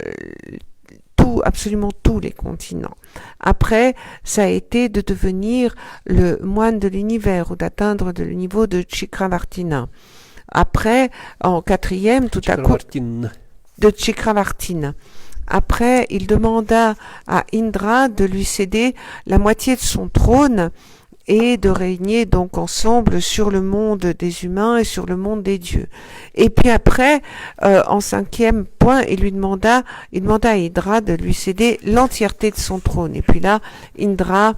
absolument tous les continents. Après, ça a été de devenir le moine de l'univers ou d'atteindre le niveau de Chakravartina. Après, en quatrième, tout à coup, de Chakravartina. Après, il demanda à Indra de lui céder la moitié de son trône et de régner donc ensemble sur le monde des humains et sur le monde des dieux. Et puis après, en cinquième point, il demanda à Indra de lui céder l'entièreté de son trône. Et puis là, Indra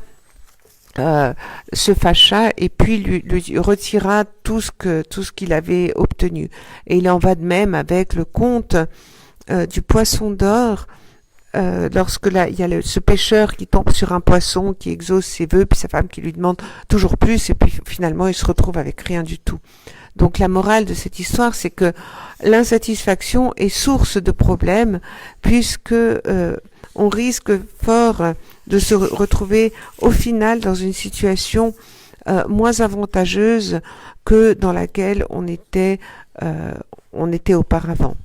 se fâcha et puis lui retira tout ce qu'il avait obtenu. Et il en va de même avec le conte du poisson d'or, lorsque là il y a ce pêcheur qui tombe sur un poisson qui exauce ses vœux, puis sa femme qui lui demande toujours plus, et puis finalement il se retrouve avec rien du tout. Donc la morale de cette histoire, c'est que l'insatisfaction est source de problèmes, puisque on risque fort de se retrouver au final dans une situation moins avantageuse que dans laquelle on était auparavant.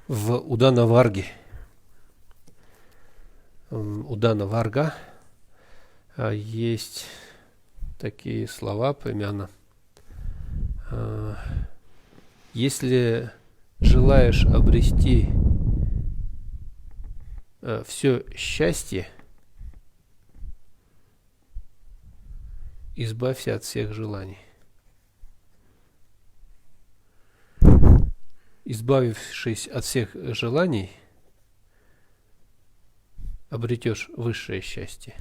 В Удана Варге, Удана Варга, есть такие слова, примерно. Если желаешь обрести все счастье, избавься от всех желаний. Избавившись от всех желаний, обретешь высшее счастье.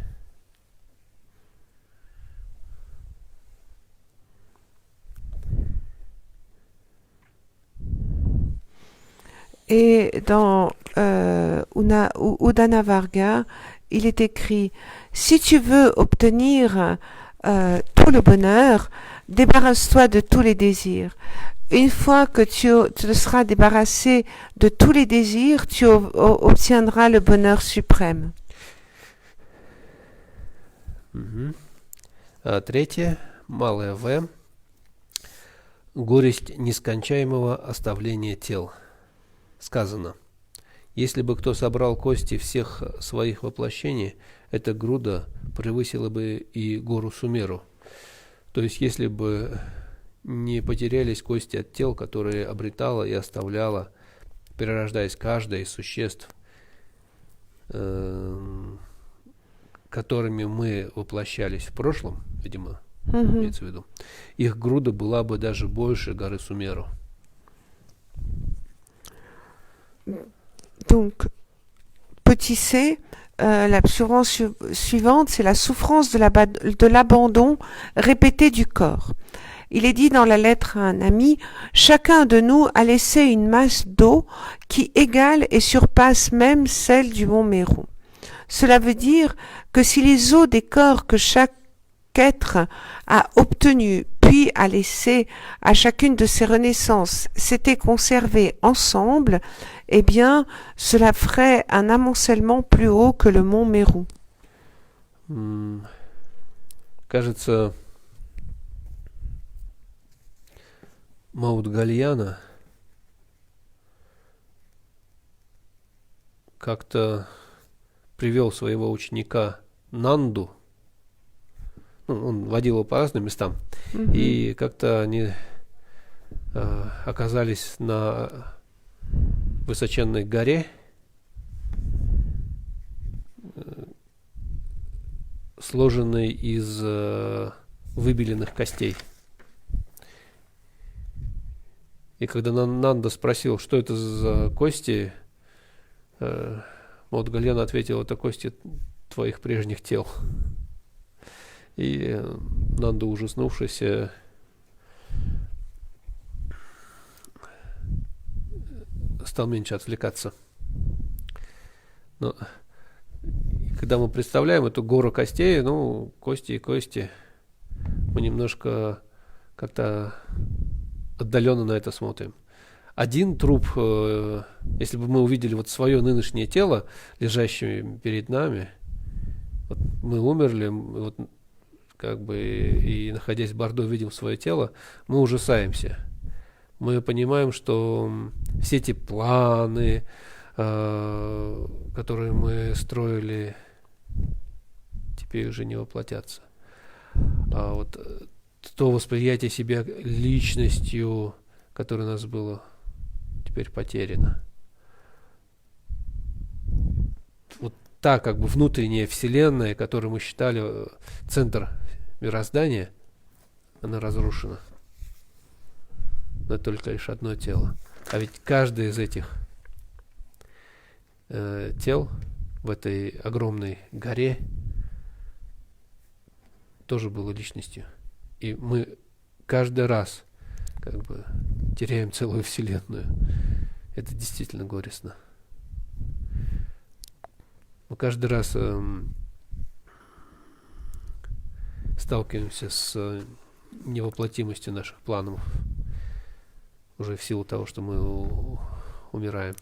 Et dans Udana Varga, il est écrit: si tu veux obtenir tout le bonheur, débarrasse-toi de tous les désirs. Une fois que tu te seras débarrassé de tous les désirs, tu obtiendras le bonheur suprême. Третье, малое В. Горесть нескончаемого оставления тел. Сказано: если бы кто собрал кости всех своих воплощений, эта груда превысила бы и гору Сумеру. То есть, если бы не потерялись кости от тел, которые обретала и оставляла, перерождаясь каждое из существ, которыми мы воплощались в прошлом, видимо, имеется в виду, их груда была бы даже больше горы Сумеру. Donc, petit c, l'absurde suivante, c'est la souffrance de l'abandon répété du corps. il est dit dans la lettre à un ami, chacun de nous a laissé une masse d'eau qui égale et surpasse même celle du mont Méru. Cela veut dire que si les eaux des corps que chaque être a obtenu puis a laissé à chacune de ses renaissances s'étaient conservées ensemble, eh bien, cela ferait un amoncellement plus haut que le mont Méru. Кажется, Маут Гальяна как-то привел своего ученика Нанду. Он водил его по разным местам, и как-то они оказались на высоченной горе, сложенной из выбеленных костей. И когда Нанда спросил, что это за кости, Маут Гальяна ответил, это кости твоих прежних тел. И Нанда, ужаснувшись, стал меньше отвлекаться. Но когда мы представляем эту гору костей, ну, кости и кости, мы немножко как-то отдаленно на это смотрим. Один труп, если бы мы увидели вот свое нынешнее тело, лежащее перед нами, вот мы умерли, вот, как бы, и находясь в Бордо, видим свое тело, мы ужасаемся. Мы понимаем, что все эти планы, которые мы строили, теперь уже не воплотятся. А вот то восприятие себя личностью, которое у нас было, теперь потеряно. Вот та как бы внутренняя вселенная, которую мы считали центр мироздания, она разрушена. Но это только лишь одно тело. А ведь каждое из этих тел в этой огромной горе тоже было личностью. И мы каждый раз как бы теряем целую вселенную. Это действительно горестно. Мы каждый раз сталкиваемся с невоплотимостью наших планов уже в силу того, что мы умираем.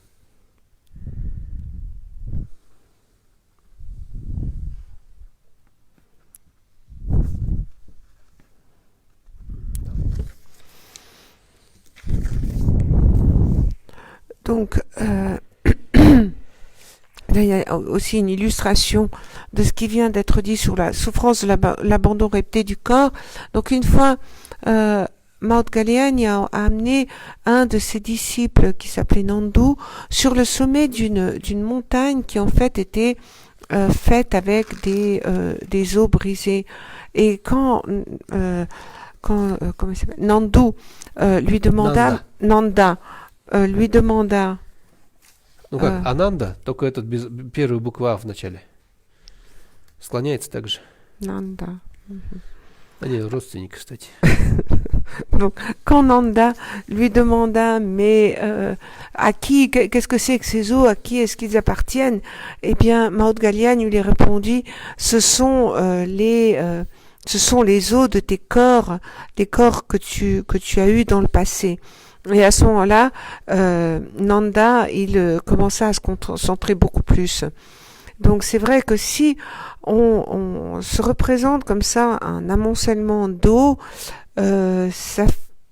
Donc, là, il y a aussi une illustration de ce qui vient d'être dit sur la souffrance de l'abandon répété du corps. Donc, une fois, Maut Galiani a amené un de ses disciples qui s'appelait Nandu sur le sommet d'une montagne qui en fait était faite avec des os brisés. Et quand comment il s'appelle, Nandu lui demanda Nanda lui demanda. Ну как, Ананда, только этот без первой буквы А в начале. Склоняется так же. Nanda. Они родственники, кстати. Donc, quand Nanda lui demanda, mais à qui, qu'est-ce que c'est que ces os, à qui est-ce qu'ils appartiennent? Eh bien, Maut Galiani lui répondit, ce sont les os de tes corps, des corps que tu as eus dans le passé. Et à ce moment-là, Nanda, il commença à se concentrer beaucoup plus. Donc c'est vrai que si on se représente comme ça un amoncellement d'eau, ça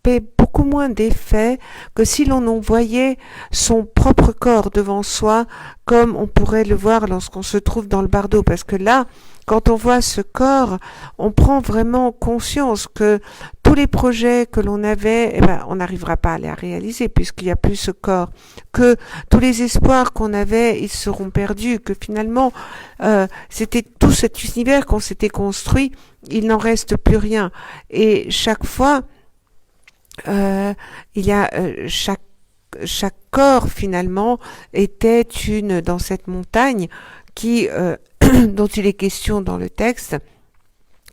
fait beaucoup moins d'effet que si l'on en voyait son propre corps devant soi, comme on pourrait le voir lorsqu'on se trouve dans le bardeau. Parce que là, quand on voit ce corps, on prend vraiment conscience que tous les projets que l'on avait, on n'arrivera pas à les réaliser puisqu'il n'y a plus ce corps. Que tous les espoirs qu'on avait, ils seront perdus. Que finalement, c'était tout cet univers qu'on s'était construit, il n'en reste plus rien. Et chaque fois, il y a chaque corps finalement était dans cette montagne qui dont il est question dans le texte,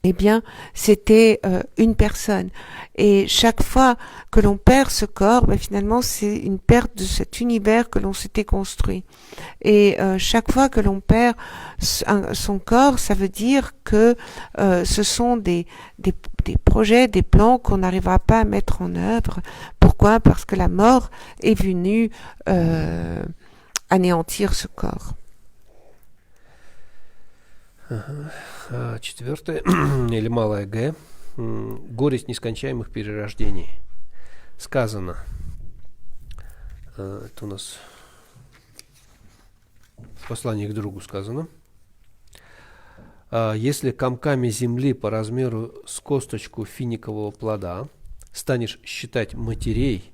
eh bien, c'était une personne. Et chaque fois que l'on perd ce corps, ben, finalement, c'est une perte de cet univers que l'on s'était construit. Et chaque fois que l'on perd son corps, ça veut dire que ce sont des projets, des plans qu'on n'arrivera pas à mettre en œuvre. Pourquoi? Parce que la mort est venue anéantir ce corps. Четвертое, или малое Г. Горесть нескончаемых перерождений. Сказано, это у нас в послании к другу сказано, если комками земли по размеру с косточку финикового плода станешь считать матерей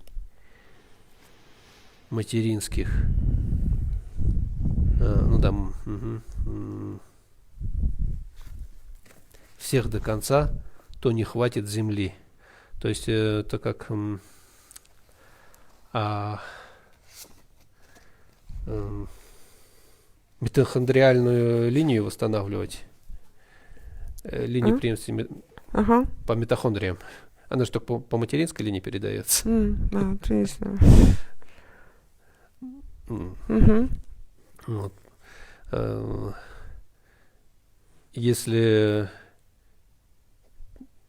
материнских, ну да, всех до конца, то не хватит земли. То есть это как митохондриальную линию восстанавливать, линию преемственности по митохондриям. Она же только по материнской линии передается. Вот. Если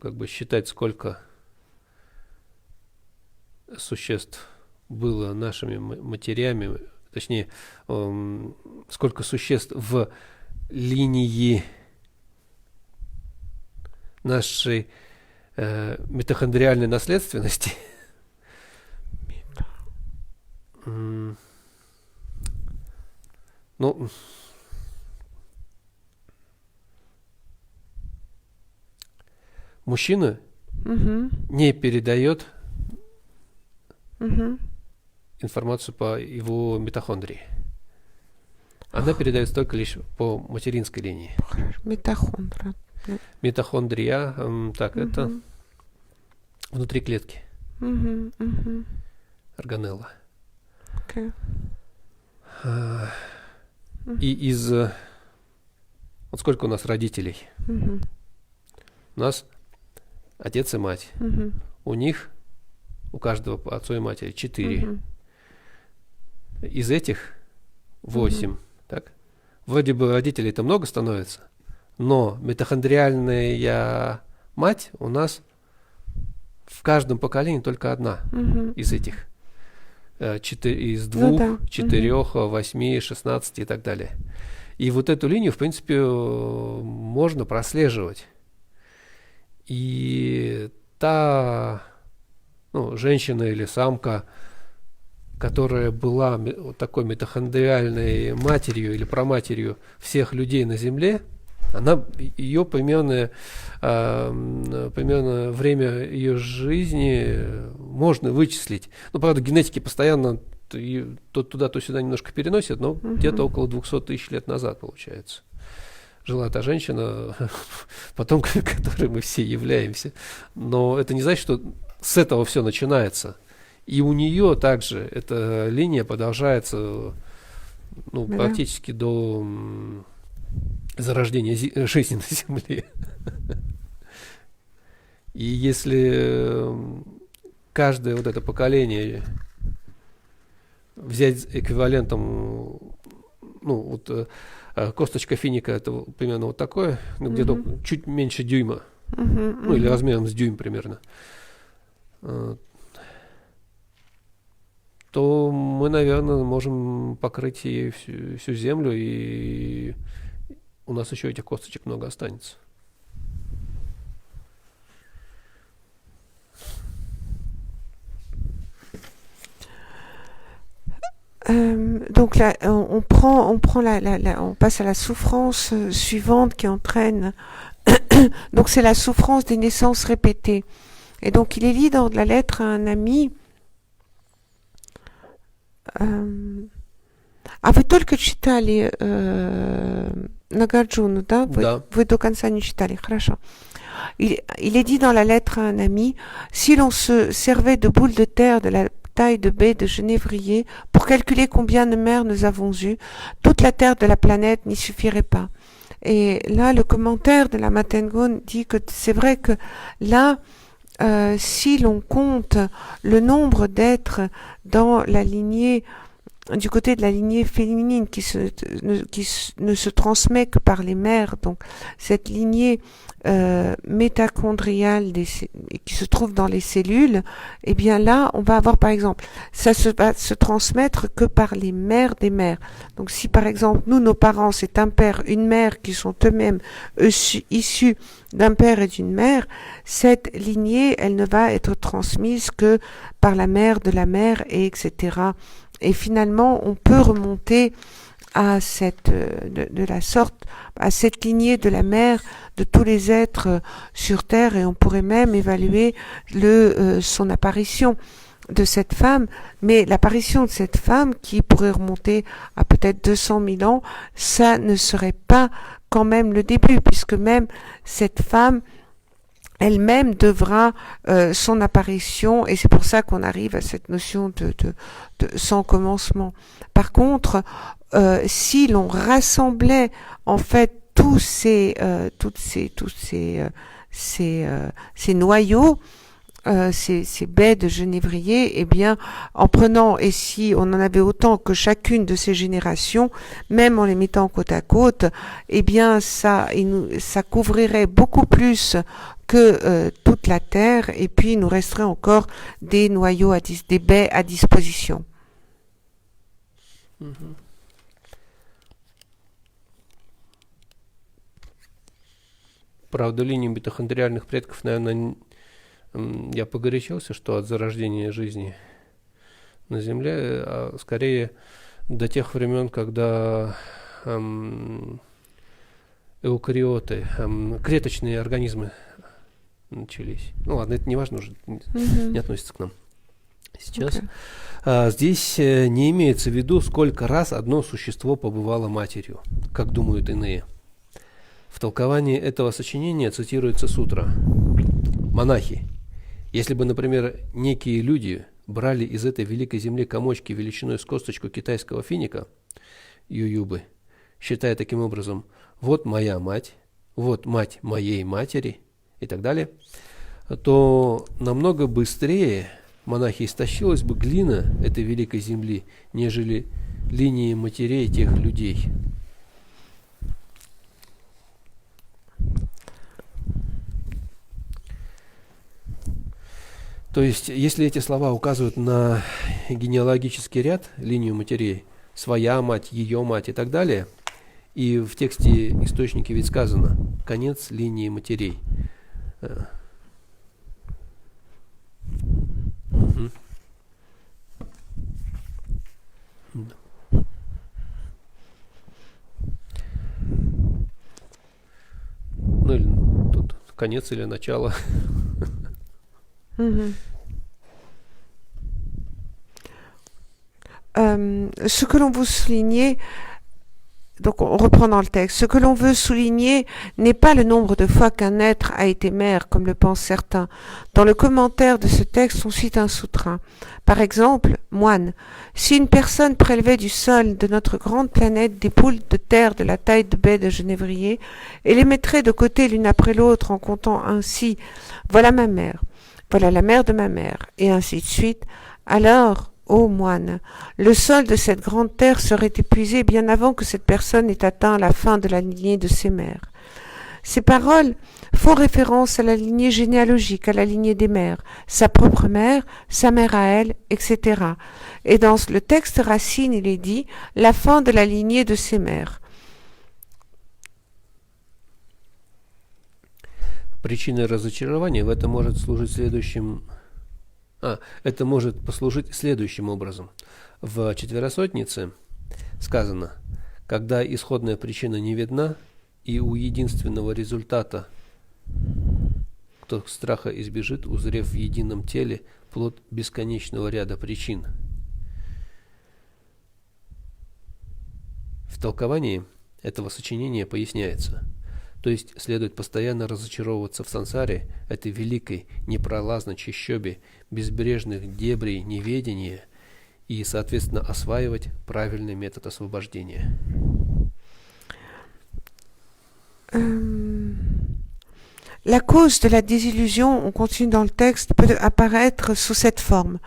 как бы считать, сколько существ было нашими матерями, точнее, сколько существ в линии нашей митохондриальной наследственности, ну, мужчина не передает информацию по его митохондрии. Она передается только лишь по материнской линии. Митохондрия. Митохондрия, так, это внутри клетки. Органелла. Okay. И из... Вот сколько у нас родителей? У нас отец и мать. У них, у каждого по отцу и матери 4. Из этих 8. Так? Вроде бы родителей-то много становится, но митохондриальная мать у нас в каждом поколении только одна из этих. Из 2, 4, 8, 16 и так далее. И вот эту линию, в принципе, можно прослеживать. И та женщина или самка, которая была вот такой митохондриальной матерью или праматерью всех людей на Земле, ее примерно время ее жизни можно вычислить. Ну, правда, генетики постоянно то туда, то сюда немножко переносят, но где-то около 200 тысяч лет назад, получается, жила та женщина, потомками которой мы все являемся. Но это не значит, что с этого все начинается. И у нее также эта линия продолжается практически до зарождения жизни на Земле. И если каждое вот это поколение взять эквивалентом, косточка финика, это примерно вот такое, где-то чуть меньше дюйма, или размером с дюйм примерно, то мы, наверное, можем покрыть ей всю Землю, и у нас еще этих косточек много останется. Donc là, on passe à la souffrance suivante qui entraîne. Donc c'est la souffrance des naissances répétées. Et donc il est dit dans la lettre à un ami. А вы только читали Нагарджуну, да? Вы до конца не читали, хорошо. Il est dit dans la lettre à un ami, si l'on se servait de boules de terre de la taille de baies de genévrier pour calculer combien de mers nous avons eues, toute la terre de la planète n'y suffirait pas. Et là, le commentaire de la Matengon dit que c'est vrai que là, si l'on compte le nombre d'êtres dans la lignée, du côté de la lignée féminine ne se transmet que par les mères, donc cette lignée métachondriale qui se trouve dans les cellules, eh bien là, on va avoir par exemple, ça va se transmettre que par les mères des mères. Donc si par exemple, nous, nos parents, c'est un père, une mère qui sont eux-mêmes issus d'un père et d'une mère, cette lignée, elle ne va être transmise que par la mère de la mère, et etc. Et finalement, on peut remonter à de la sorte, à cette lignée de la mère de tous les êtres sur Terre, et on pourrait même évaluer son apparition de cette femme, mais l'apparition de cette femme qui pourrait remonter à peut-être 200 000 ans, ça ne serait pas quand même le début, puisque même cette femme elle-même devra son apparition, et c'est pour ça qu'on arrive à cette notion de sans commencement. Par contre, si l'on rassemblait en fait ces noyaux, ces baies de genévrier, eh bien, en prenant, et si on en avait autant que chacune de ces générations, même en les mettant côte à côte, eh bien, ça couvrirait beaucoup plus que toute la terre, et puis il nous resterait encore des noyaux, des baies à disposition. Правда, линию митохондриальных предков, наверное, я погорячился, что от зарождения жизни на Земле, а скорее до тех времен, когда эукариоты, клеточные организмы начались. Ну ладно, это не важно уже, не относится к нам сейчас. Здесь не имеется в виду, сколько раз одно существо побывало матерью, как думают иные. В толковании этого сочинения цитируется сутра. Монахи, если бы, например, некие люди брали из этой великой земли комочки величиной с косточку китайского финика, ююбы, считая таким образом, вот моя мать, вот мать моей матери и так далее, то намного быстрее монахи истощилась бы глина этой великой земли, нежели линии матерей тех людей. То есть, если эти слова указывают на генеалогический ряд, линию матерей, своя мать, ее мать и так далее, и в тексте источники ведь сказано «конец линии матерей». Ну, или тут конец или начало. Ce que l'on veut souligner, donc on reprend dans le texte, ce que l'on veut souligner n'est pas le nombre de fois qu'un être a été mère, comme le pensent certains. Dans le commentaire de ce texte, on cite un sutra. Par exemple, moine, si une personne prélevait du sol de notre grande planète des boules de terre de la taille de baies de genévrier et les mettrait de côté l'une après l'autre en comptant ainsi, voilà ma mère, voilà la mère de ma mère, et ainsi de suite, alors, ô moine, le sol de cette grande terre serait épuisé bien avant que cette personne ait atteint la fin de la lignée de ses mères. Ces paroles font référence à la lignée généalogique, à la lignée des mères, sa propre mère, sa mère à elle, etc. Et dans le texte racine, il est dit « la fin de la lignée de ses mères ». Причиной разочарования в этом может служить это может послужить следующим образом. В Четверосотнице сказано, когда исходная причина не видна, и у единственного результата, кто страха избежит, узрев в едином теле плод бесконечного ряда причин. В толковании этого сочинения поясняется, то есть следует постоянно разочаровываться в сансаре, этой великой непролазной чащобе безбрежных дебрей неведения, и, соответственно, осваивать правильный метод освобождения. La cause de la désillusion, on continue dans le texte, peut apparaître sous cette forme.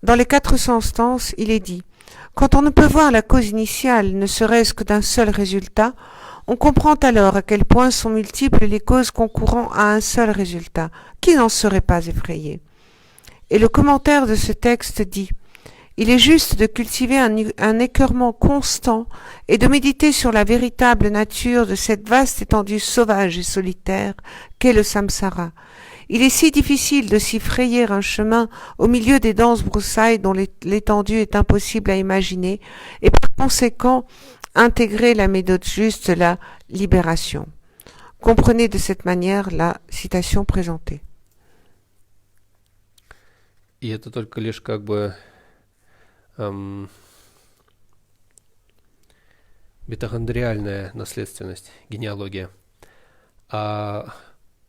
Dans les 400 stances, il est dit « Quand on ne peut voir la cause initiale, ne serait-ce que d'un seul résultat, on comprend alors à quel point sont multiples les causes concourant à un seul résultat. Qui n'en serait pas effrayé ?» Et le commentaire de ce texte dit « Il est juste de cultiver un écœurement constant et de méditer sur la véritable nature de cette vaste étendue sauvage et solitaire qu'est le samsara. Il est si difficile de s'y frayer un chemin au milieu des denses broussailles dont l'étendue est impossible à imaginer, et par conséquent intégrer la méthode juste de la libération. » Comprenez de cette manière la citation présentée. И это только лишь как бы митохондриальная наследственность, генеалогия. А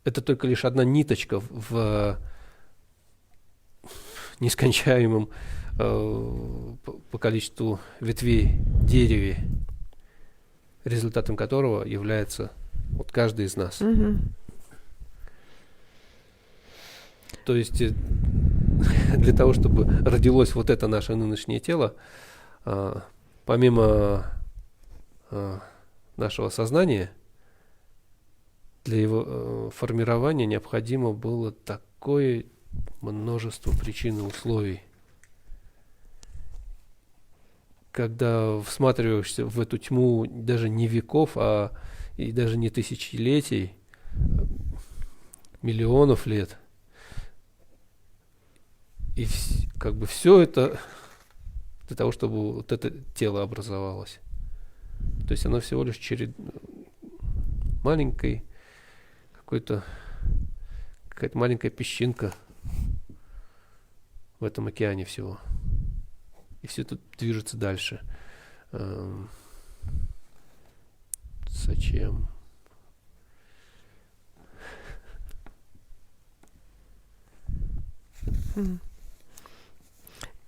это только лишь одна ниточка в нескончаемом по количеству ветвей дереве, результатом которого является вот каждый из нас. То есть для того, чтобы родилось вот это наше нынешнее тело, помимо нашего сознания, для его формирования необходимо было такое множество причин и условий. Когда всматриваешься в эту тьму даже не веков, и даже не тысячелетий, миллионов лет, и как бы все это для того, чтобы вот это тело образовалось. То есть оно всего лишь какая-то маленькая песчинка в этом океане всего. И все это движется дальше. Зачем?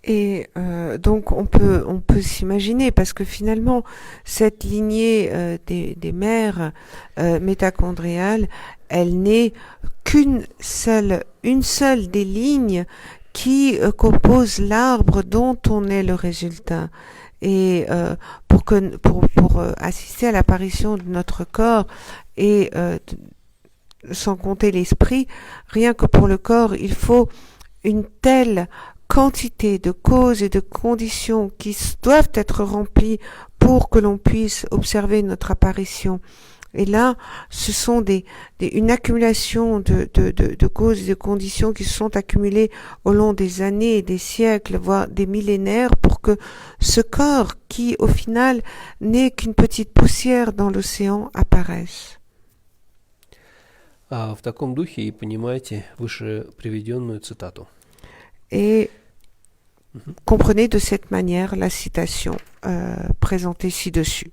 Et donc on peut s'imaginer, parce que finalement cette lignée des mères métachondriales, elle n'est une seule des lignes qui composent l'arbre dont on est le résultat. Et pour assister à l'apparition de notre corps, et sans compter l'esprit, rien que pour le corps, il faut une telle quantité de causes et de conditions qui doivent être remplies pour que l'on puisse observer notre apparition. Et là, ce sont une accumulation de causes et de conditions qui se sont accumulées au long des années et des siècles, voire des millénaires, pour que ce corps, qui au final n'est qu'une petite poussière dans l'océan, apparaisse. В таком духе и понимаете выше приведенную цитату. Et comprenez de cette manière la citation présentée ci-dessus.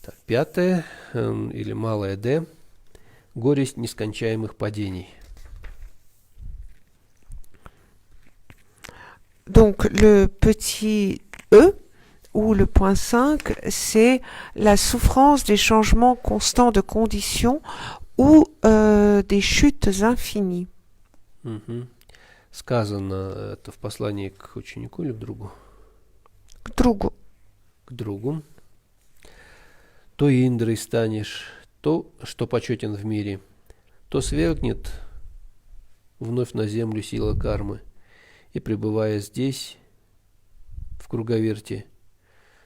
Так, пятое, или малое «д», горесть нескончаемых падений. Donc le petit E, ou le point 5, c'est la souffrance des changements constants de conditions ou des chutes infinies. Сказано это в послании к ученику или к другу? К другу. К другу. То Индрой станешь, то, что почетен в мире, то свергнет вновь на землю сила кармы, и, пребывая здесь, в круговерте,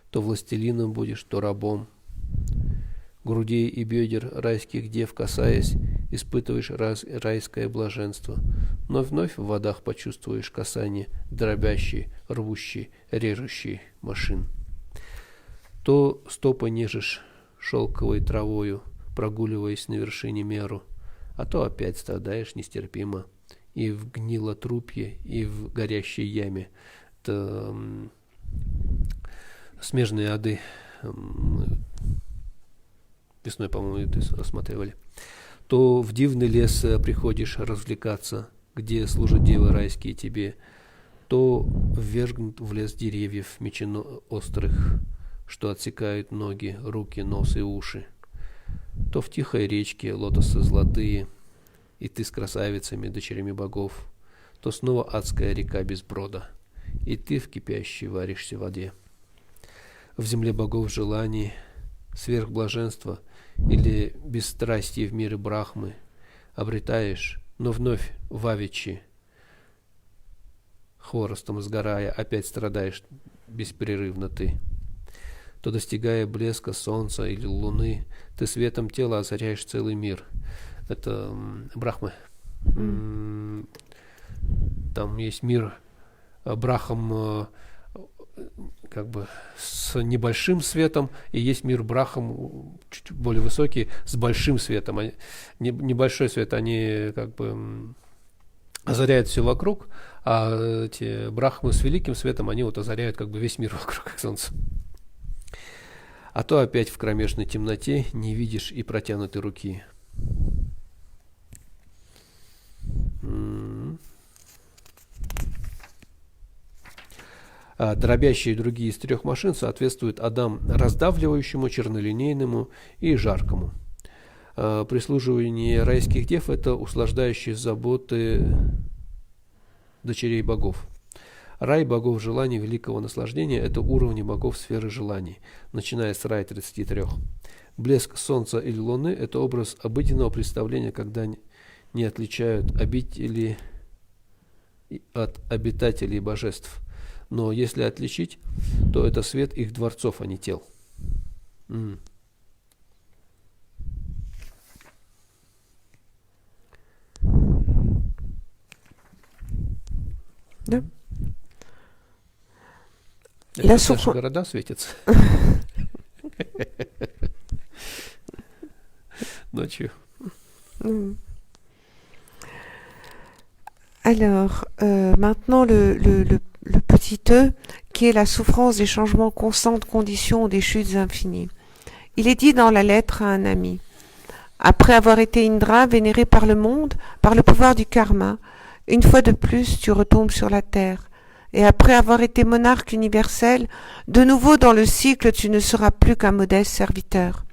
то властелином будешь, то рабом. Грудей и бедер райских дев касаясь, испытываешь райское блаженство, но вновь в водах почувствуешь касание дробящей, рвущей, режущей машин. То стопы нежишь шелковой травою, прогуливаясь на вершине меру, а то опять страдаешь нестерпимо и в гнилотрупье, и в горящей яме. Это смежные ады. Весной, по-моему, это осматривали. То в дивный лес приходишь развлекаться, где служат девы райские тебе, то ввергнут в лес деревьев мечено острых, что отсекают ноги, руки, нос и уши. То в тихой речке лотосы золотые, и ты с красавицами, дочерями богов, то снова адская река без брода, и ты в кипящей варишься в воде. В земле богов желаний, сверхблаженства или бесстрастие в мире Брахмы обретаешь, но вновь в Авичи, хворостом сгорая, опять страдаешь беспрерывно ты. То, достигая блеска солнца или луны, ты светом тела озаряешь целый мир. Это Брахмы. Там есть мир Брахам как бы с небольшим светом, и есть мир Брахам чуть более высокий с большим светом. Небольшой свет, они как бы озаряют все вокруг, а эти Брахмы с великим светом, они вот озаряют как бы весь мир вокруг, как солнце. А то опять в кромешной темноте не видишь и протянутой руки. Дробящие другие из 3 машин соответствуют Адам раздавливающему, чернолинейному и жаркому. Прислуживание райских дев – это услаждающие заботы дочерей богов. Рай богов желаний великого наслаждения – это уровни богов сферы желаний, начиная с рая 33. Блеск солнца или луны – это образ обыденного представления, когда не отличают обители от обитателей божеств. Но если отличить, то это свет их дворцов, а не тел. Да. Это наши города светятся. Ночью. Alors, maintenant le petit E, qui est la souffrance des changements constants de conditions des chutes infinies. Il est dit dans la lettre à un ami. Après avoir été Indra, vénéré par le monde, par le pouvoir du karma, une fois de plus tu retombes sur la terre. Et après avoir été monarque universel, de nouveau dans le cycle tu ne seras plus qu'un modeste serviteur.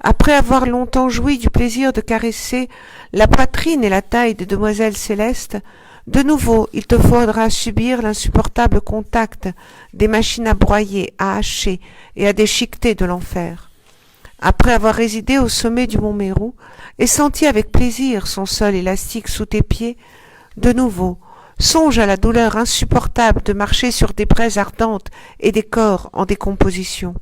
Après avoir longtemps joui du plaisir de caresser la poitrine et la taille des demoiselles célestes, de nouveau il te faudra subir l'insupportable contact des machines à broyer, à hacher et à déchiqueter de l'enfer. Après avoir résidé au sommet du mont Mérou et senti avec plaisir son sol élastique sous tes pieds, de nouveau, songe à la douleur insupportable de marcher sur des braises ardentes et des corps en décomposition.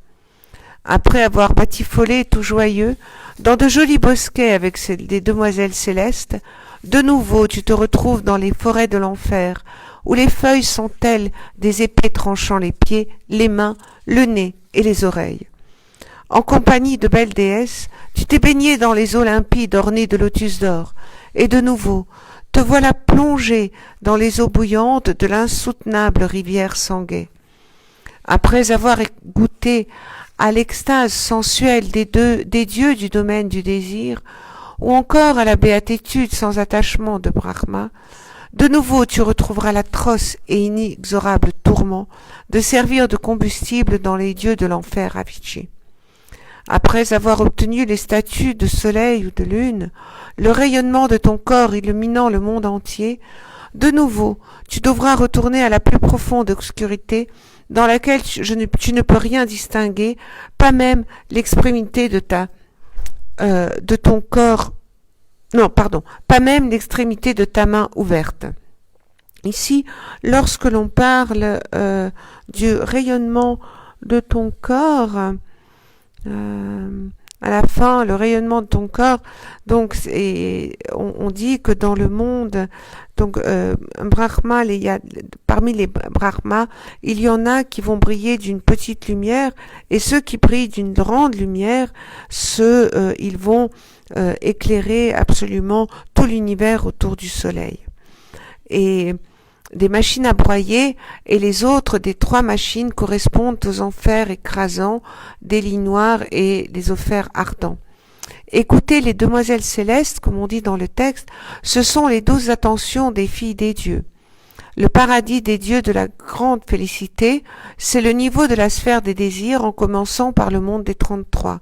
Après avoir batifolé tout joyeux, dans de jolis bosquets avec des demoiselles célestes, de nouveau tu te retrouves dans les forêts de l'enfer, où les feuilles sont telles des épées tranchant les pieds, les mains, le nez et les oreilles. En compagnie de belles déesses, tu t'es baigné dans les eaux limpides ornées de lotus d'or, et de nouveau, te voilà plongé dans les eaux bouillantes de l'insoutenable rivière Sanguet. Après avoir goûté à l'extase sensuelle des dieux du domaine du désir, ou encore à la béatitude sans attachement de Brahma, de nouveau tu retrouveras l'atroce et inexorable tourment de servir de combustible dans les dieux de l'enfer Avicii. Après avoir obtenu les statues de soleil ou de lune, le rayonnement de ton corps illuminant le monde entier, de nouveau tu devras retourner à la plus profonde obscurité dans laquelle tu ne peux rien distinguer, pas même l'extrémité de ton corps, pas même l'extrémité de ta main ouverte. Ici, lorsque l'on parle du rayonnement de ton corps, à la fin, le rayonnement de ton corps, donc on dit que dans le monde, donc Brahma, parmi les Brahmas, il y en a qui vont briller d'une petite lumière, et ceux qui brillent d'une grande lumière, ils vont éclairer absolument tout l'univers autour du soleil. Et des machines à broyer et les autres des 3 machines correspondent aux enfers écrasants, des lits noirs et des enfers ardents. Écoutez les demoiselles célestes, comme on dit dans le texte, ce sont les 12 attentions des filles des dieux. Le paradis des dieux de la grande félicité, c'est le niveau de la sphère des désirs en commençant par le monde des 33.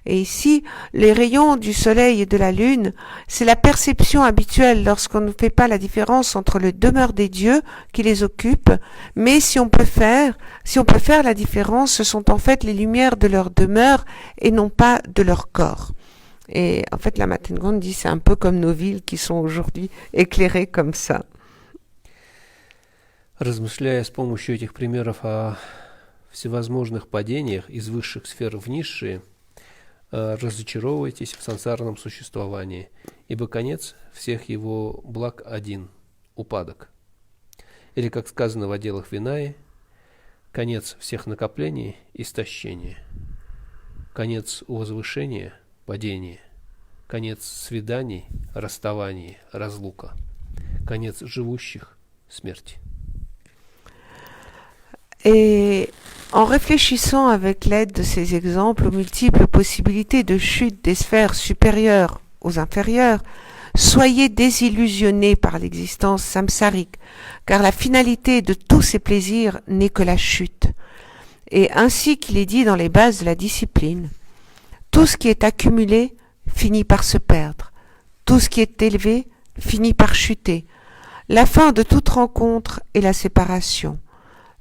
Et ici, les rayons du soleil et de la lune, c'est la perception habituelle lorsqu'on ne fait pas la différence entre le demeure des dieux qui les occupe, mais si on peut faire la différence, ce sont en fait les lumières de leur demeure et non pas de leur corps. Et en fait, la Matengron dit c'est un peu comme nos villes qui sont aujourd'hui éclairées comme ça. Размышляя с помощью этих примеров о всевозможных падениях из высших сфер в низшие, разочаровывайтесь в сансарном существовании, ибо конец всех его благ один – упадок. Или, как сказано в отделах Винаи, конец всех накоплений – истощение. Конец возвышения – падение. Конец свиданий – расставание, разлука. Конец живущих – смерть. Et en réfléchissant avec l'aide de ces exemples aux multiples possibilités de chute des sphères supérieures aux inférieures, soyez désillusionnés par l'existence samsarique, car la finalité de tous ces plaisirs n'est que la chute. Et ainsi qu'il est dit dans les bases de la discipline, tout ce qui est accumulé finit par se perdre, tout ce qui est élevé finit par chuter. La fin de toute rencontre est la séparation.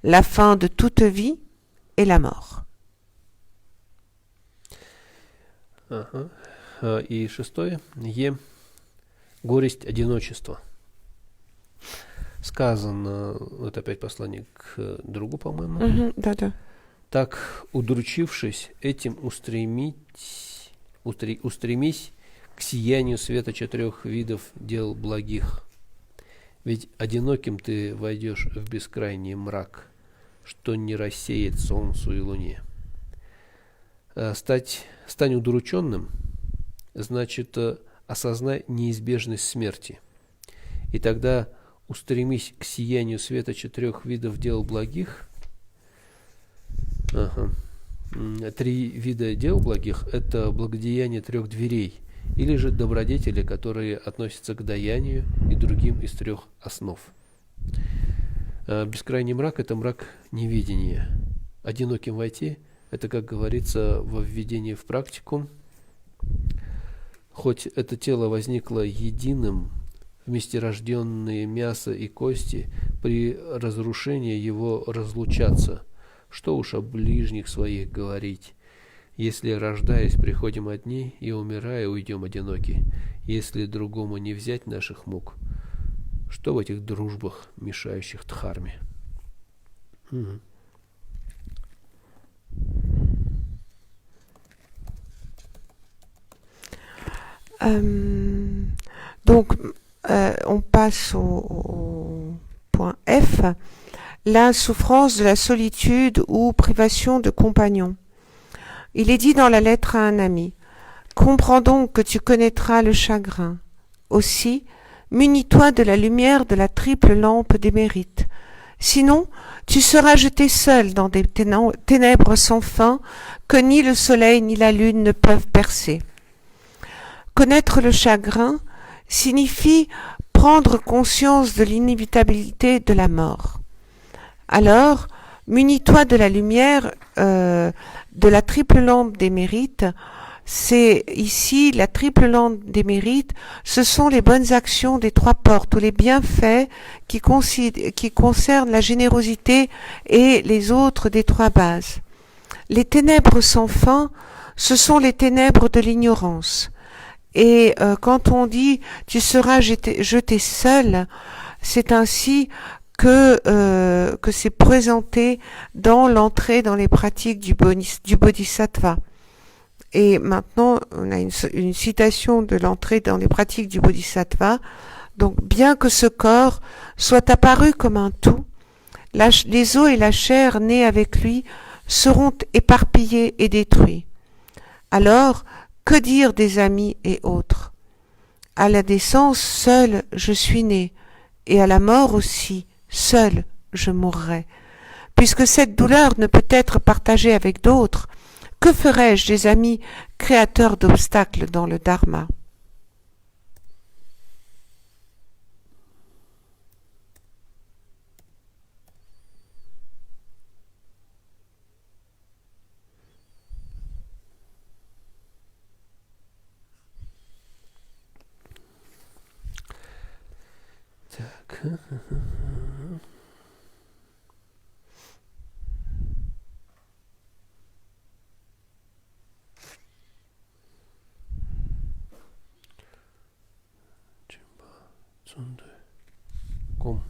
La fin de toute vie est la mort. И шестое. Горесть одиночества. Сказано, это опять послание к другу, по-моему. Да. Так, удручившись, этим устремись к сиянию света 4 видов дел благих. Ведь одиноким ты войдешь в бескрайний мрак, что не рассеет солнцу и луне. Стань удрученным, значит, осознай неизбежность смерти. И тогда устремись к сиянию света 4 видов дел благих. 3 вида дел благих – это благодеяние 3 дверей, или же добродетели, которые относятся к даянию и другим из 3 основ. Бескрайний мрак – это мрак невидения. Одиноким войти – это, как говорится, во введении в практикум. Хоть это тело возникло единым, вместе рожденные мясо и кости, при разрушении его разлучаться. Что уж о ближних своих говорить. Если, рождаясь, приходим одни, и умирая, уйдем одиноки. Если другому не взять наших мук, что в этих дружбах, мешающих дхарме? Donc, on passe au point F, la souffrance de la solitude ou privation de compagnons. Il est dit dans la lettre à un ami, « Comprends donc que tu connaîtras le chagrin. Aussi, munis-toi de la lumière de la triple lampe des mérites. Sinon, tu seras jeté seul dans des ténèbres sans fin que ni le soleil ni la lune ne peuvent percer. » Connaître le chagrin signifie prendre conscience de l'inévitabilité de la mort. Alors, munis-toi de la lumière de la triple lampe des mérites. C'est ici la triple lampe des mérites, ce sont les bonnes actions des 3 portes ou les bienfaits qui concernent la générosité et les autres des 3 bases. Les ténèbres sans fin, ce sont les ténèbres de l'ignorance. Et quand on dit « tu seras jeté seul », c'est ainsi que c'est présenté dans l'entrée dans les pratiques du Bodhisattva. Et maintenant, on a une citation de l'entrée dans les pratiques du Bodhisattva. Donc, bien que ce corps soit apparu comme un tout, les os et la chair nés avec lui seront éparpillés et détruits. Alors, que dire des amis et autres? À la naissance, seul je suis né, et à la mort aussi, seul je mourrai. Puisque cette douleur ne peut être partagée avec d'autres, que ferais-je des amis créateurs d'obstacles dans le Dharma? Так. Ком.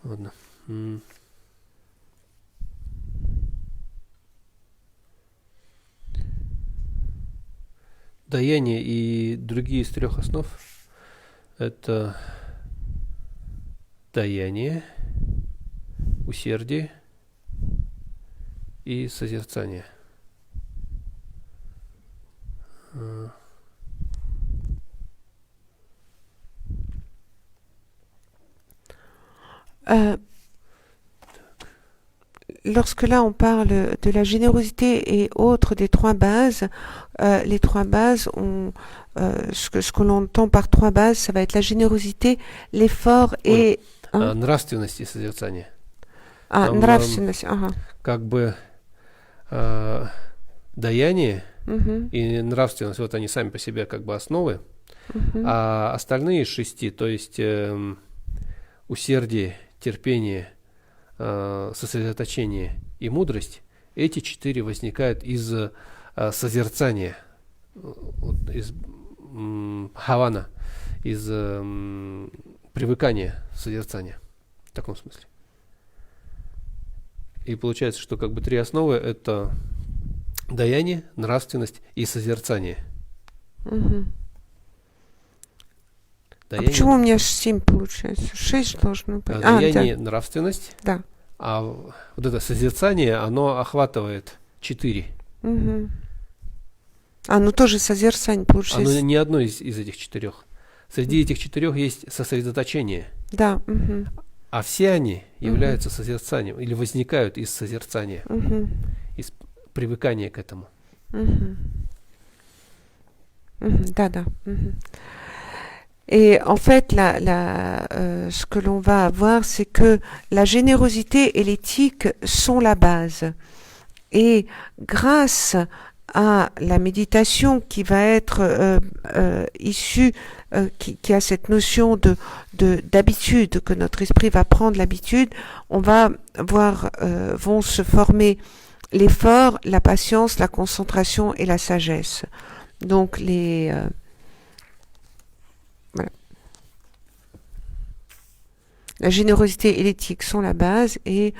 Ладно. Даяние и другие из трех основ – это даяние, усердие и созерцание. Lorsque là on parle de la générosité et autres des trois bases, les trois bases, ce que l'on entend par trois bases, ça va être la générosité, l'effort et... Нравственность и созерцание. Там, нравственность, ага. Как бы даяние и нравственность, вот они сами по себе как бы основы, а остальные из шести, то есть усердие, терпение, сосредоточение и мудрость, эти четыре возникают из созерцания, из хавана, из привыкания созерцания, в таком смысле. И получается, что как бы три основы – это даяние, нравственность и созерцание. А почему у меня 7 получается? 6 должно быть. Даяние, нравственность. Да. А вот это созерцание, оно охватывает 4. Ну тоже созерцание получается. Оно не одно из этих 4. Среди этих 4 есть сосредоточение. Да. А все они являются созерцанием или возникают из созерцания, из привыкания к этому. Да. Et en fait, ce que l'on va avoir, c'est que la générosité et l'éthique sont la base. Et grâce à la méditation qui va être issue, qui a cette notion d'habitude, que notre esprit va prendre l'habitude, on va voir, vont se former l'effort, la patience, la concentration et la sagesse. Donc voilà. La générosité et l'éthique sont la base et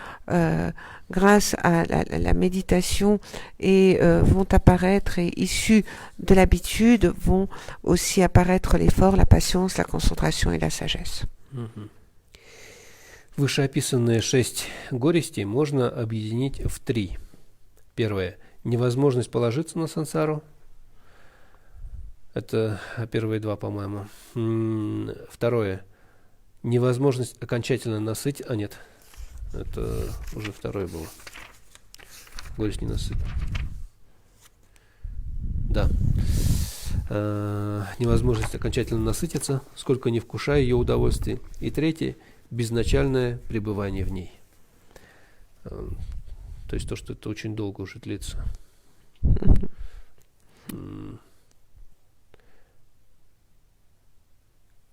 grâce à la méditation vont apparaître et issus de l'habitude vont aussi apparaître l'effort, la patience, la concentration et la sagesse. Вышеописанные 6 горестей можно объединить в 3. Первое – невозможность положиться на сансару. Это первые 2, по-моему. Второе – невозможность окончательно насытить. Нет, это уже второе было. Горесть ненасытна. Да. Невозможность окончательно насытиться, сколько не вкушая ее удовольствий. И третье – безначальное пребывание в ней. То есть то, что это очень долго уже длится.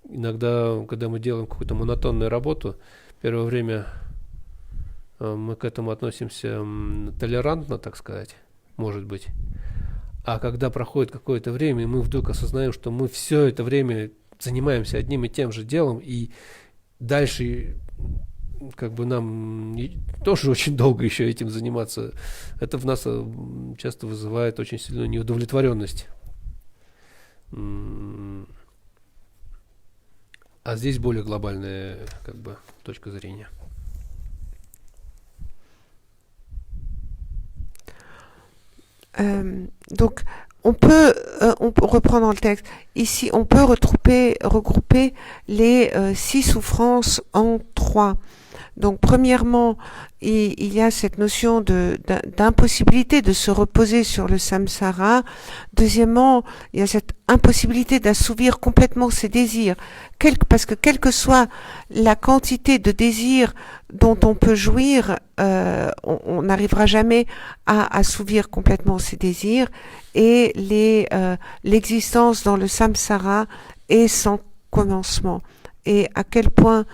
Иногда, когда мы делаем какую-то монотонную работу, первое время мы к этому относимся толерантно, так сказать, может быть. А когда проходит какое-то время, и мы вдруг осознаем, что мы все это время занимаемся одним и тем же делом, и дальше как бы нам тоже очень долго еще этим заниматься, это в нас часто вызывает очень сильную неудовлетворенность. А здесь более глобальная как бы точка зрения. Donc, on peut reprendre dans le texte. Ici, on peut regrouper les 6 souffrances en 3. Donc, premièrement, il y a cette notion d'impossibilité de se reposer sur le samsara. Deuxièmement, il y a cette impossibilité d'assouvir complètement ses désirs. Parce que quelle que soit la quantité de désirs dont on peut jouir, on n'arrivera jamais à assouvir complètement ses désirs. Et l'existence dans le samsara est sans commencement. et à quel point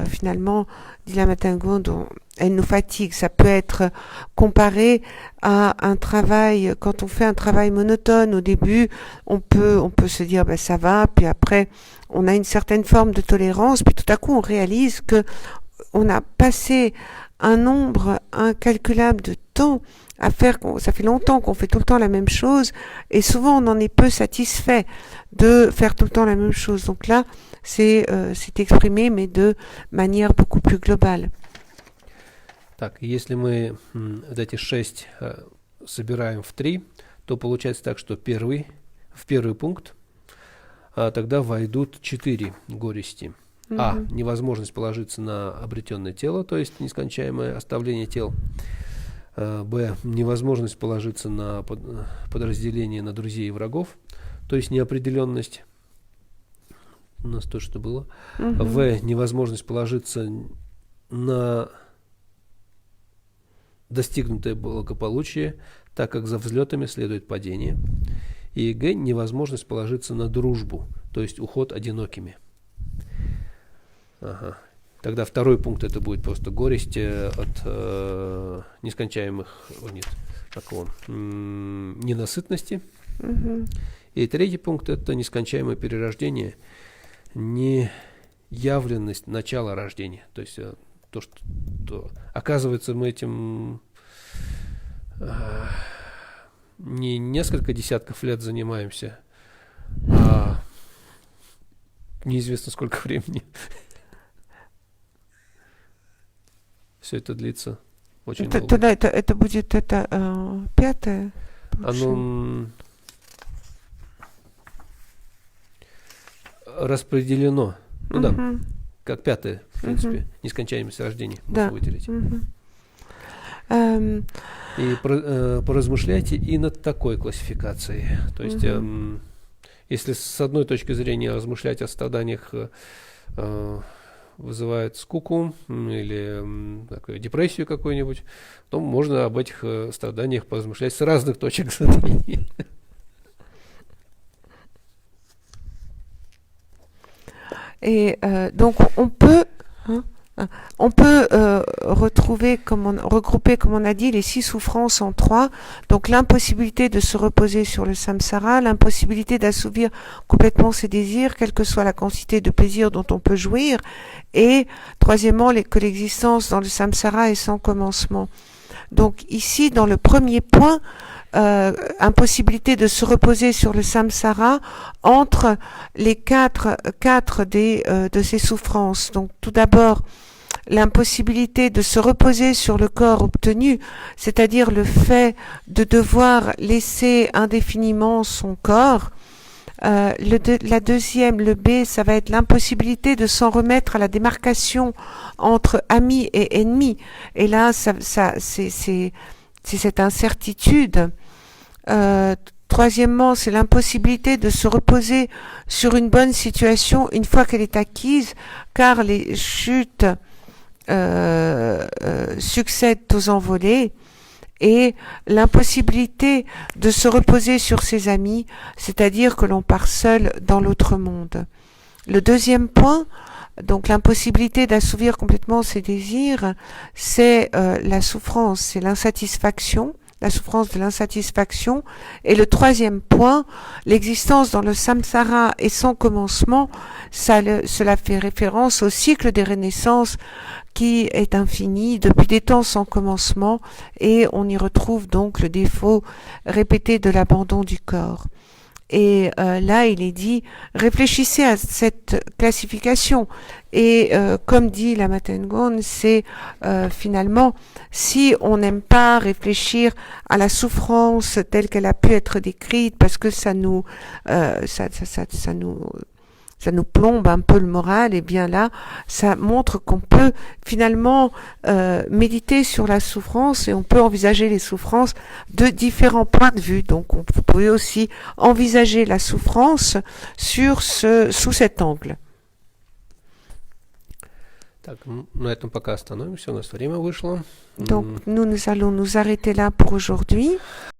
finalement, dit la Matangonde, elle nous fatigue. Ça peut être comparé à un travail, quand on fait un travail monotone au début, on peut se dire ben ça va, puis après on a une certaine forme de tolérance, puis tout à coup on réalise que on a passé un nombre incalculable de temps à faire, ça fait longtemps qu'on fait tout le temps la même chose, et souvent on en est peu satisfait de faire tout le temps la même chose. Donc là, c'est exprimé, mais de manière beaucoup plus globale. Так, если мы вот эти 6 собираем в 3, то получается так, что в первый пункт тогда войдут 4 горести. А. Невозможность положиться на обретенное тело, то есть нескончаемое оставление тел. Б. Невозможность положиться на подразделение на друзей и врагов, то есть неопределенность. У нас то, что было. В. Невозможность положиться на достигнутое благополучие, так как за взлетами следует падение. И Г. Невозможность положиться на дружбу, то есть уход одинокими. Ага. Тогда второй пункт это будет просто горесть от нескончаемых, ненасытности. И третий пункт это нескончаемое перерождение, неявленность начала рождения. То есть то, что оказывается мы этим не несколько десятков лет занимаемся, а неизвестно сколько времени. Все это длится очень долго. Тогда это будет пятое. Оно распределено. Ну да, как пятое, в принципе, нескончаемость рождения. Можно выделить. И поразмышляйте и над такой классификацией. То есть, если с одной точки зрения размышлять о страданиях вызывает скуку или депрессию какую-нибудь, то можно об этих страданиях поразмышлять с разных точек зрения. Et donc on peut regrouper, comme on a dit, les 6 souffrances en 3. Donc l'impossibilité de se reposer sur le samsara, l'impossibilité d'assouvir complètement ses désirs, quelle que soit la quantité de plaisir dont on peut jouir, et troisièmement, que l'existence dans le samsara est sans commencement. Donc ici, dans le premier point, impossibilité de se reposer sur le samsara entre les quatre de ces souffrances. Donc tout d'abord, l'impossibilité de se reposer sur le corps obtenu, c'est-à-dire le fait de devoir laisser indéfiniment son corps. La deuxième, le B, ça va être l'impossibilité de s'en remettre à la démarcation entre amis et ennemis. Et là, c'est cette incertitude. Troisièmement, c'est l'impossibilité de se reposer sur une bonne situation une fois qu'elle est acquise, car les chutes succèdent aux envolées. Et l'impossibilité de se reposer sur ses amis, c'est-à-dire que l'on part seul dans l'autre monde. Le deuxième point, donc l'impossibilité d'assouvir complètement ses désirs, c'est la souffrance, c'est l'insatisfaction, la souffrance de l'insatisfaction. Et le troisième point, l'existence dans le samsara et sans commencement, cela fait référence au cycle des renaissances qui est infini depuis des temps sans commencement, et on y retrouve donc le défaut répété de l'abandon du corps. Et là, il est dit, réfléchissez à cette classification. Et comme dit la Matangonde, c'est finalement, si on n'aime pas réfléchir à la souffrance telle qu'elle a pu être décrite, parce que ça nous plombe un peu le moral, et bien là, ça montre qu'on peut finalement méditer sur la souffrance, et on peut envisager les souffrances de différents points de vue. Donc, vous pouvez aussi envisager la souffrance sous cet angle. Так, на этом пока остановимся, у нас время вышло. Donc, nous allons nous arrêter là pour aujourd'hui.